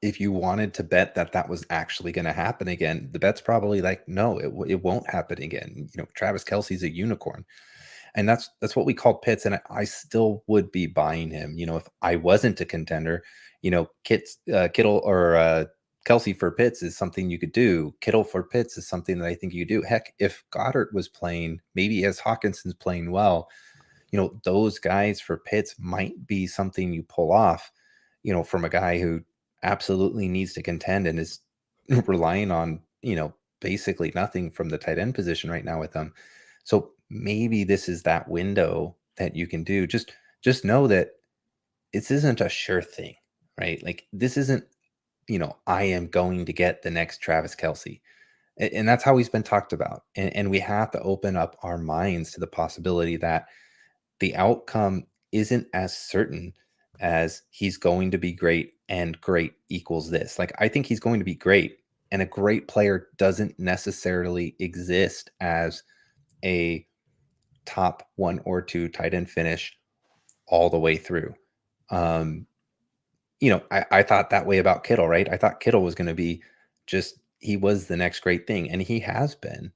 if you wanted to bet that that was actually going to happen again, the bet's probably like, no, it won't happen again. Travis Kelce's a unicorn. And that's what we call Pitts. And I still would be buying him. If I wasn't a contender, Kittle or Kelce for Pitts is something you could do. Kittle for Pitts is something that I think you do. Heck, if Goddard was playing, maybe as Hawkinson's playing well, those guys for Pitts might be something you pull off, from a guy who absolutely needs to contend and is relying on, basically nothing from the tight end position right now with them. So maybe this is that window that you can do. Just know that this isn't a sure thing, right? Like this isn't, I am going to get the next Travis Kelce. And that's how he's been talked about. And we have to open up our minds to the possibility that the outcome isn't as certain as he's going to be great and great equals this. Like, I think he's going to be great, and a great player doesn't necessarily exist as a top 1 or 2 tight end finish all the way through. I thought that way about Kittle, right? I thought Kittle was going to be he was the next great thing, and he has been.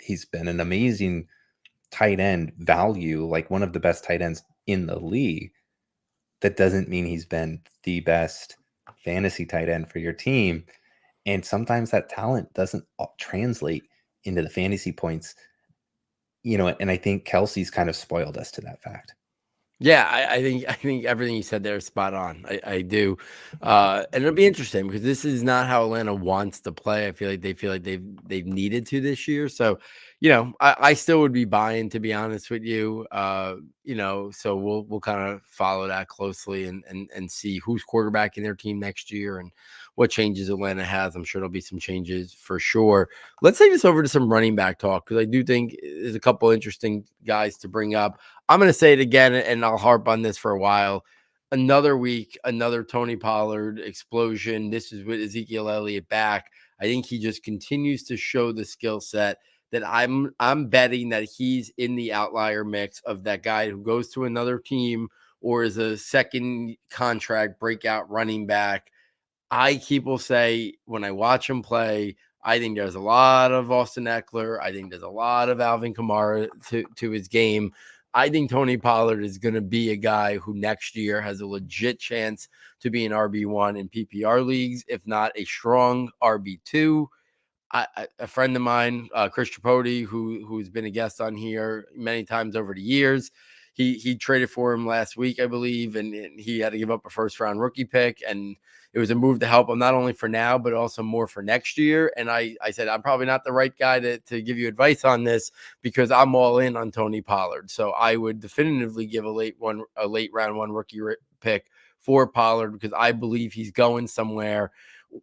He's been an amazing tight end value, like one of the best tight ends in the league. That doesn't mean he's been the best fantasy tight end for your team. And sometimes that talent doesn't translate into the fantasy points, and I think Kelsey's kind of spoiled us to that fact. Yeah, I think everything you said there is spot on. I do, and it'll be interesting because this is not how Atlanta wants to play. I feel like they've needed to this year. So, I still would be buying, to be honest with you. So we'll kind of follow that closely and see who's quarterbacking their team next year and what changes Atlanta has. I'm sure there'll be some changes for sure. Let's take this over to some running back talk because I do think there's a couple interesting guys to bring up. I'm going to say it again, and I'll harp on this for a while. Another week, another Tony Pollard explosion. This is with Ezekiel Elliott back. I think he just continues to show the skill set that I'm betting that he's in the outlier mix of that guy who goes to another team or is a second contract breakout running back. Will say when I watch him play, I think there's a lot of Austin Eckler. I think there's a lot of Alvin Kamara to his game. I think Tony Pollard is going to be a guy who next year has a legit chance to be an RB1 in PPR leagues, if not a strong RB2. A friend of mine, Chris Tripodi, who's been a guest on here many times over the years, he traded for him last week, I believe, and he had to give up a first-round rookie pick, and it was a move to help him not only for now, but also more for next year. And I said, I'm probably not the right guy to give you advice on this because I'm all in on Tony Pollard. So I would definitively give a late round one rookie pick for Pollard because I believe he's going somewhere,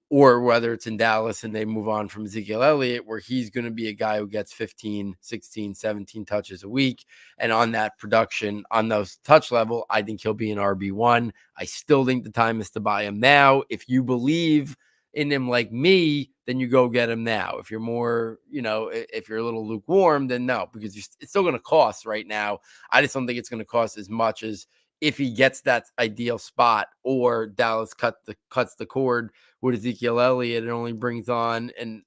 or whether it's in Dallas and they move on from Ezekiel Elliott, where he's going to be a guy who gets 15, 16, 17 touches a week. And on that production, on those touch level, I think he'll be an RB1. I still think the time is to buy him now. If you believe in him like me, then you go get him now. If you're more, if you're a little lukewarm, then no, because it's still going to cost right now. I just don't think it's going to cost as much as if he gets that ideal spot or Dallas cuts the cord with Ezekiel Elliott and only brings on an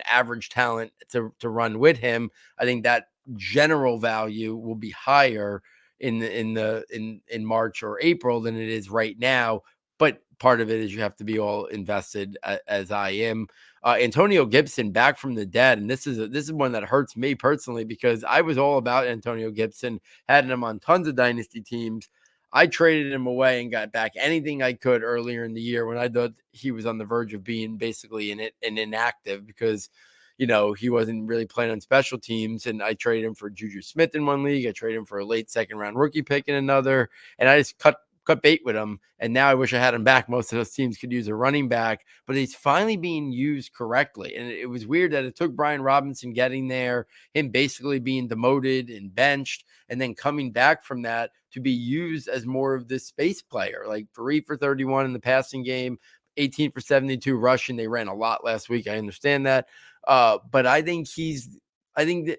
average talent to run with him. I think that general value will be higher in March or April than it is right now. But part of it is you have to be all invested as I am. Antonio Gibson back from the dead, and this is one that hurts me personally because I was all about Antonio Gibson, had him on tons of dynasty teams. I traded him away and got back anything I could earlier in the year when I thought he was on the verge of being basically an inactive because, he wasn't really playing on special teams. And I traded him for Juju Smith in one league. I traded him for a late second round rookie pick in another. And I just cut bait with him. And now I wish I had him back. Most of those teams could use a running back, but he's finally being used correctly. And it was weird that it took Brian Robinson getting there, him basically being demoted and benched, and then coming back from that to be used as more of this space player, like 3 for 31 in the passing game, 18 for 72 rushing. They ran a lot last week. I understand that. But I think that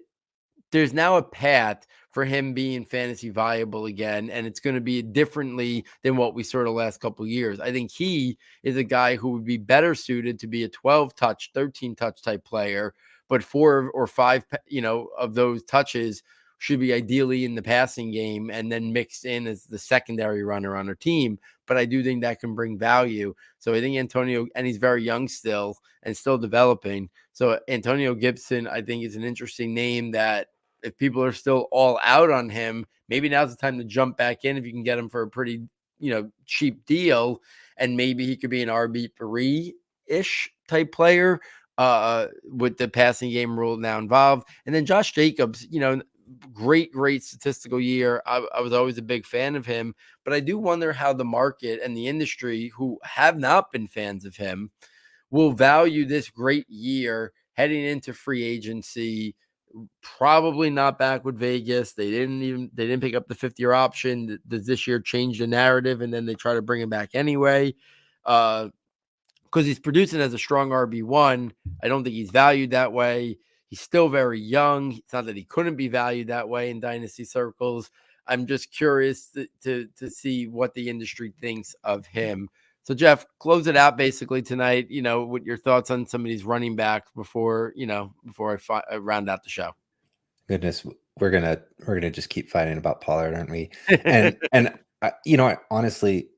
there's now a path for him being fantasy viable again, and it's going to be differently than what we saw the last couple of years. I think he is a guy who would be better suited to be a 12 touch, 13 touch type player, but 4 or 5, of those touches should be ideally in the passing game and then mixed in as the secondary runner on our team. But I do think that can bring value. So I think Antonio, and he's very young still and still developing. So Antonio Gibson, I think, is an interesting name that if people are still all out on him, maybe now's the time to jump back in if you can get him for a pretty, cheap deal, and maybe he could be an RB3-ish type player with the passing game rule now involved. And then Josh Jacobs, great statistical year. I was always a big fan of him, but I do wonder how the market and the industry, who have not been fans of him, will value this great year heading into free agency. Probably not back with Vegas. They didn't pick up the 5th-year option. Does this year change the narrative, and then they try to bring him back anyway? Because he's producing as a strong RB1. I don't think he's valued that way. He's still very young. It's not that he couldn't be valued that way in dynasty circles. I'm just curious to see what the industry thinks of him. So, Jeff, close it out basically tonight, with your thoughts on some of these running backs before I round out the show. Goodness, we're gonna just keep fighting about Pollard, aren't we? And honestly,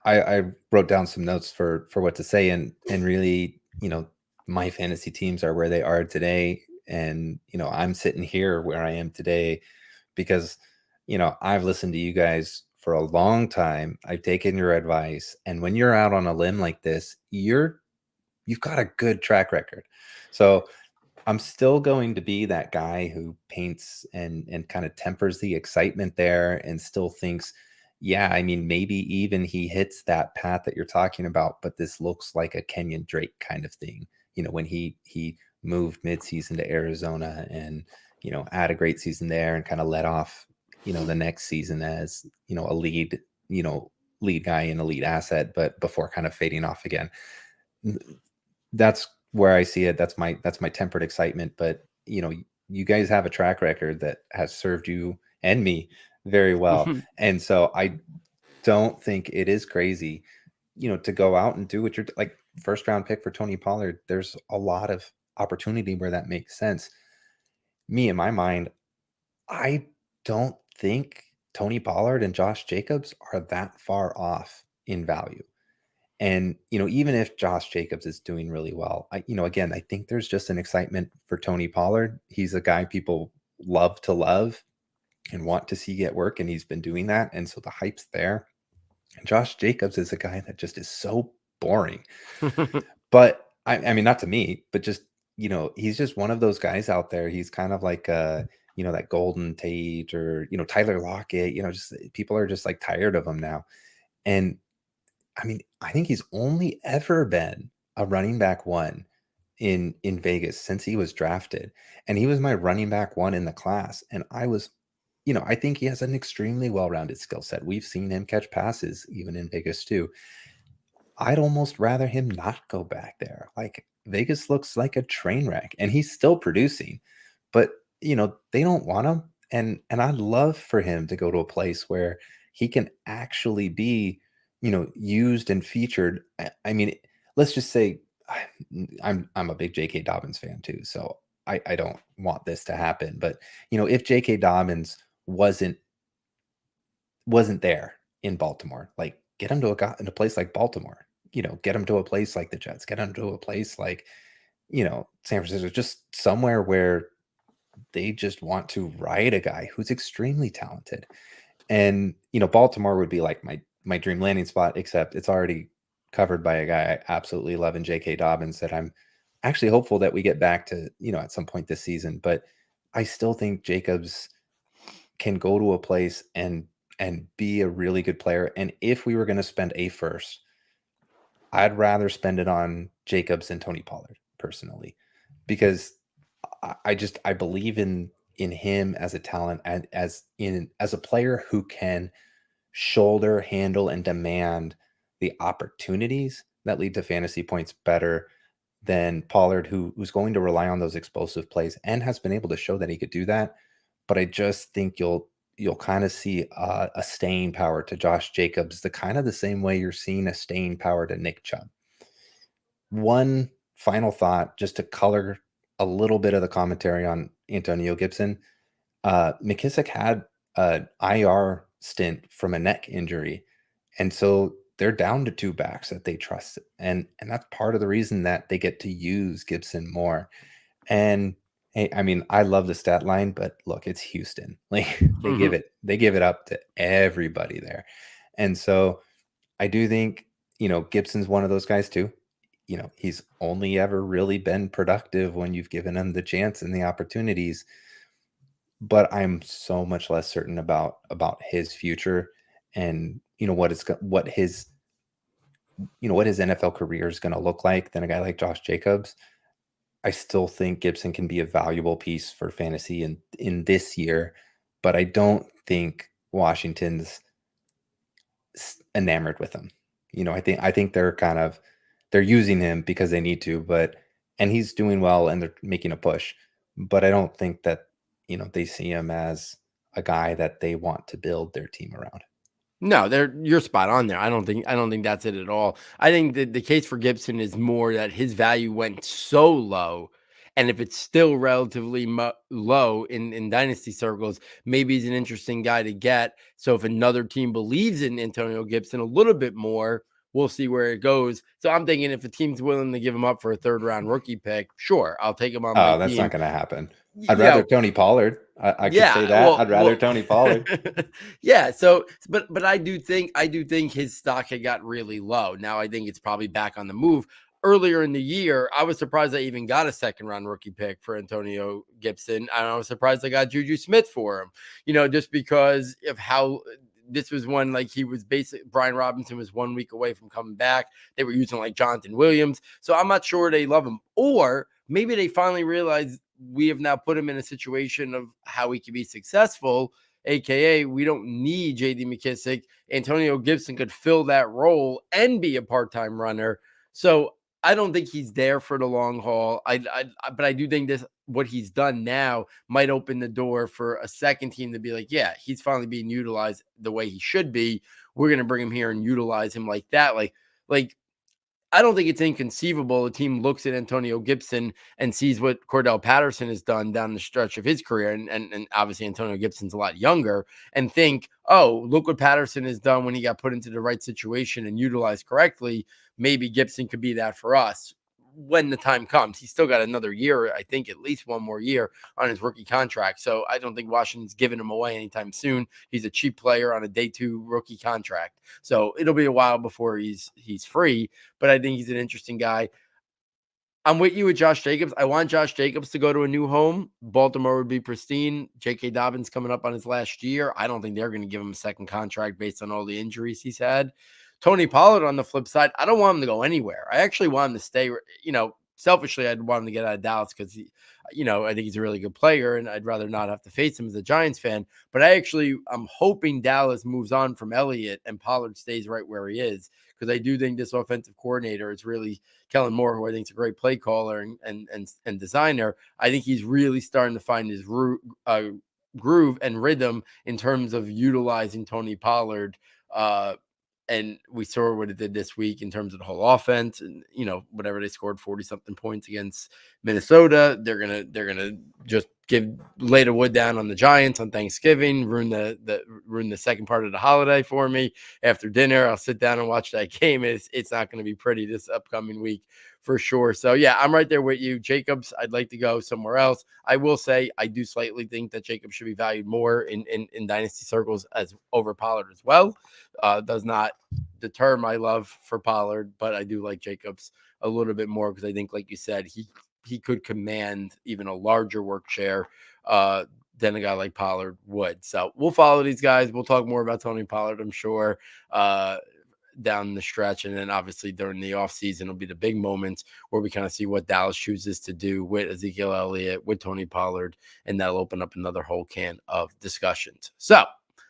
I wrote down some notes for what to say, and really, my fantasy teams are where they are today, and I'm sitting here where I am today because I've listened to you guys for a long time. I've taken your advice, and when you're out on a limb like this, you've got a good track record. So I'm still going to be that guy who paints and kind of tempers the excitement there, and still thinks, yeah, I mean, maybe even he hits that path that you're talking about, but this looks like a Kenyon Drake kind of thing. When he moved midseason to Arizona and had a great season there and kind of let off the next season as a lead guy and a lead asset, but before kind of fading off again. That's where I see it. That's my tempered excitement. But you guys have a track record that has served you and me very well. And so I don't think it is crazy, to go out and do what you're like. First round pick for Tony Pollard. There's a lot of opportunity where that makes sense. Me, in my mind, I don't think Tony Pollard and Josh Jacobs are that far off in value. And, even if Josh Jacobs is doing really well, again, I think there's just an excitement for Tony Pollard. He's a guy people love to love and want to see get work, and he's been doing that. And so the hype's there. And Josh Jacobs is a guy that just is so boring. But I mean, not to me, but just, he's just one of those guys out there. He's kind of like, that Golden Tate or, Tyler Lockett, just people are just like tired of him now. And I mean, I think he's only ever been a running back one in Vegas since he was drafted. And he was my running back one in the class. And I think he has an extremely well-rounded skill set. We've seen him catch passes even in Vegas too. I'd almost rather him not go back there. Like, Vegas looks like a train wreck, and he's still producing, but they don't want him. And I'd love for him to go to a place where he can actually be, used and featured. I mean, let's just say I'm a big J.K. Dobbins fan too, so I don't want this to happen. But if J.K. Dobbins wasn't there in Baltimore, like, get him to a place like Baltimore. Get him to a place like the Jets. Get him to a place like San Francisco, just somewhere where they just want to ride a guy who's extremely talented. And Baltimore would be like my dream landing spot, except it's already covered by a guy I absolutely love in J.K. Dobbins, that I'm actually hopeful that we get back to, at some point this season. But I still think Jacobs can go to a place and be a really good player. And if we were going to spend a first, I'd rather spend it on Jacobs and Tony Pollard personally, because I believe in him as a talent, and as a player who can shoulder, handle, and demand the opportunities that lead to fantasy points better than Pollard, who's going to rely on those explosive plays and has been able to show that he could do that. But I just think you'll kind of see a staying power to Josh Jacobs, the same way you're seeing a staying power to Nick Chubb. One final thought, just to color a little bit of the commentary on Antonio Gibson. McKissick had an IR stint from a neck injury, and so they're down to two backs that they trust, and that's part of the reason that they get to use Gibson more. And Hey, I mean, I love the stat line, but look, it's Houston. Like Mhm. they give it up to everybody there. And so I do think, Gibson's one of those guys too. He's only ever really been productive when you've given him the chance and the opportunities, but I'm so much less certain about his future and what his NFL career is going to look like than a guy like Josh Jacobs. I still think Gibson can be a valuable piece for fantasy in this year, but I don't think Washington's enamored with him. I think they're using him because they need to, and he's doing well and they're making a push. But I don't think that, they see him as a guy that they want to build their team around. No, you're spot on there. I don't think that's it at all. I think that the case for Gibson is more that his value went so low, and if it's still relatively low in dynasty circles, maybe he's an interesting guy to get. So if another team believes in Antonio Gibson a little bit more, we'll see where it goes. So I'm thinking if a team's willing to give him up for a third round rookie pick, sure, I'll take him on my Oh, that's not team. going to happen. I'd You rather know, Tony Pollard. I could say yeah, that. I'd rather well, Tony Pollard. yeah. So, but I do think his stock had got really low. Now I think it's probably back on the move. Earlier in the year, I was surprised I even got a second round rookie pick for Antonio Gibson. And I was surprised I got Juju Smith for him. Just because of how this was one, like, he was basically, Brian Robinson was 1 week away from coming back. They were using like Jonathan Williams, so I'm not sure they love him, or maybe they finally realized we have now put him in a situation of how he can be successful, aka we don't need JD McKissick. Antonio Gibson could fill that role and be a part-time runner. So I don't think he's there for the long haul. But I do think this, what he's done now, might open the door for a second team to be like, yeah, he's finally being utilized the way he should be. We're going to bring him here and utilize him like that. Like I don't think it's inconceivable a team looks at Antonio Gibson and sees what Cordell Patterson has done down the stretch of his career, and obviously Antonio Gibson's a lot younger, and think, oh, look what Patterson has done when he got put into the right situation and utilized correctly. Maybe Gibson could be that for us when the time comes. He's still got another year, I think at least one more year on his rookie contract. So I don't think Washington's giving him away anytime soon. He's a cheap player on a day 2 rookie contract. So it'll be a while before he's free, but I think he's an interesting guy. I'm with you with Josh Jacobs. I want Josh Jacobs to go to a new home. Baltimore would be pristine. J.K. Dobbins coming up on his last year. I don't think they're going to give him a second contract based on all the injuries he's had. Tony Pollard, on the flip side, I don't want him to go anywhere. I actually want him to stay. Selfishly, I'd want him to get out of Dallas because I think he's a really good player, and I'd rather not have to face him as a Giants fan. But I'm hoping Dallas moves on from Elliott and Pollard stays right where he is, because I do think this offensive coordinator is really Kellen Moore, who I think is a great play caller and designer. I think he's really starting to find his groove and rhythm in terms of utilizing Tony Pollard. And we saw what it did this week in terms of the whole offense, and whatever they scored 40 something points against Minnesota. They're gonna just lay the wood down on the Giants on Thanksgiving, ruin the second part of the holiday for me. After dinner, I'll sit down and watch that game. It's not going to be pretty this upcoming week for sure. So yeah, I'm right there with you. Jacobs, I'd like to go somewhere else. I will say I do slightly think that Jacobs should be valued more in dynasty circles as over Pollard as well. Does not deter my love for Pollard, but I do like Jacobs a little bit more because I think, like you said, he could command even a larger work share than a guy like Pollard would. So we'll follow these guys. We'll talk more about Tony Pollard, I'm sure, down the stretch. And then obviously during the offseason will be the big moments where we kind of see what Dallas chooses to do with Ezekiel Elliott, with Tony Pollard, and that'll open up another whole can of discussions. So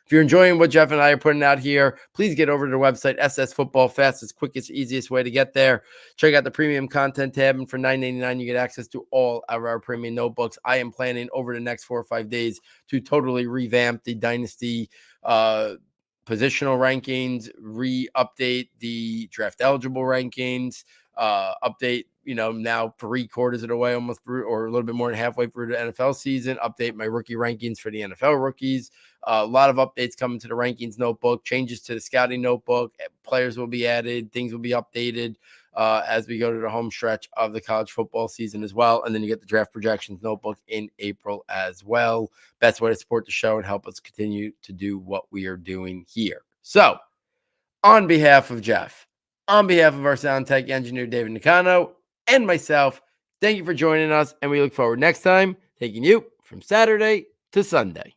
if you're enjoying what Jeff and I are putting out here, please get over to the website, SS Football, fastest, quickest, easiest way to get there. Check out the premium content tab, and for $9.99, you get access to all of our premium notebooks. I am planning over the next 4 or 5 days to totally revamp the Dynasty positional rankings, update the draft eligible rankings, update now 3/4 of the way, almost through, or a little bit more than halfway through the NFL season. Update my rookie rankings for the NFL rookies. A lot of updates coming to the rankings notebook, changes to the scouting notebook. Players will be added, things will be updated as we go to the home stretch of the college football season as well. And then you get the draft projections notebook in April as well. Best way to support the show and help us continue to do what we are doing here. So, on behalf of Jeff, on behalf of our sound tech engineer, David Nicano, and myself, thank you for joining us. And we look forward next time taking you from Saturday to Sunday.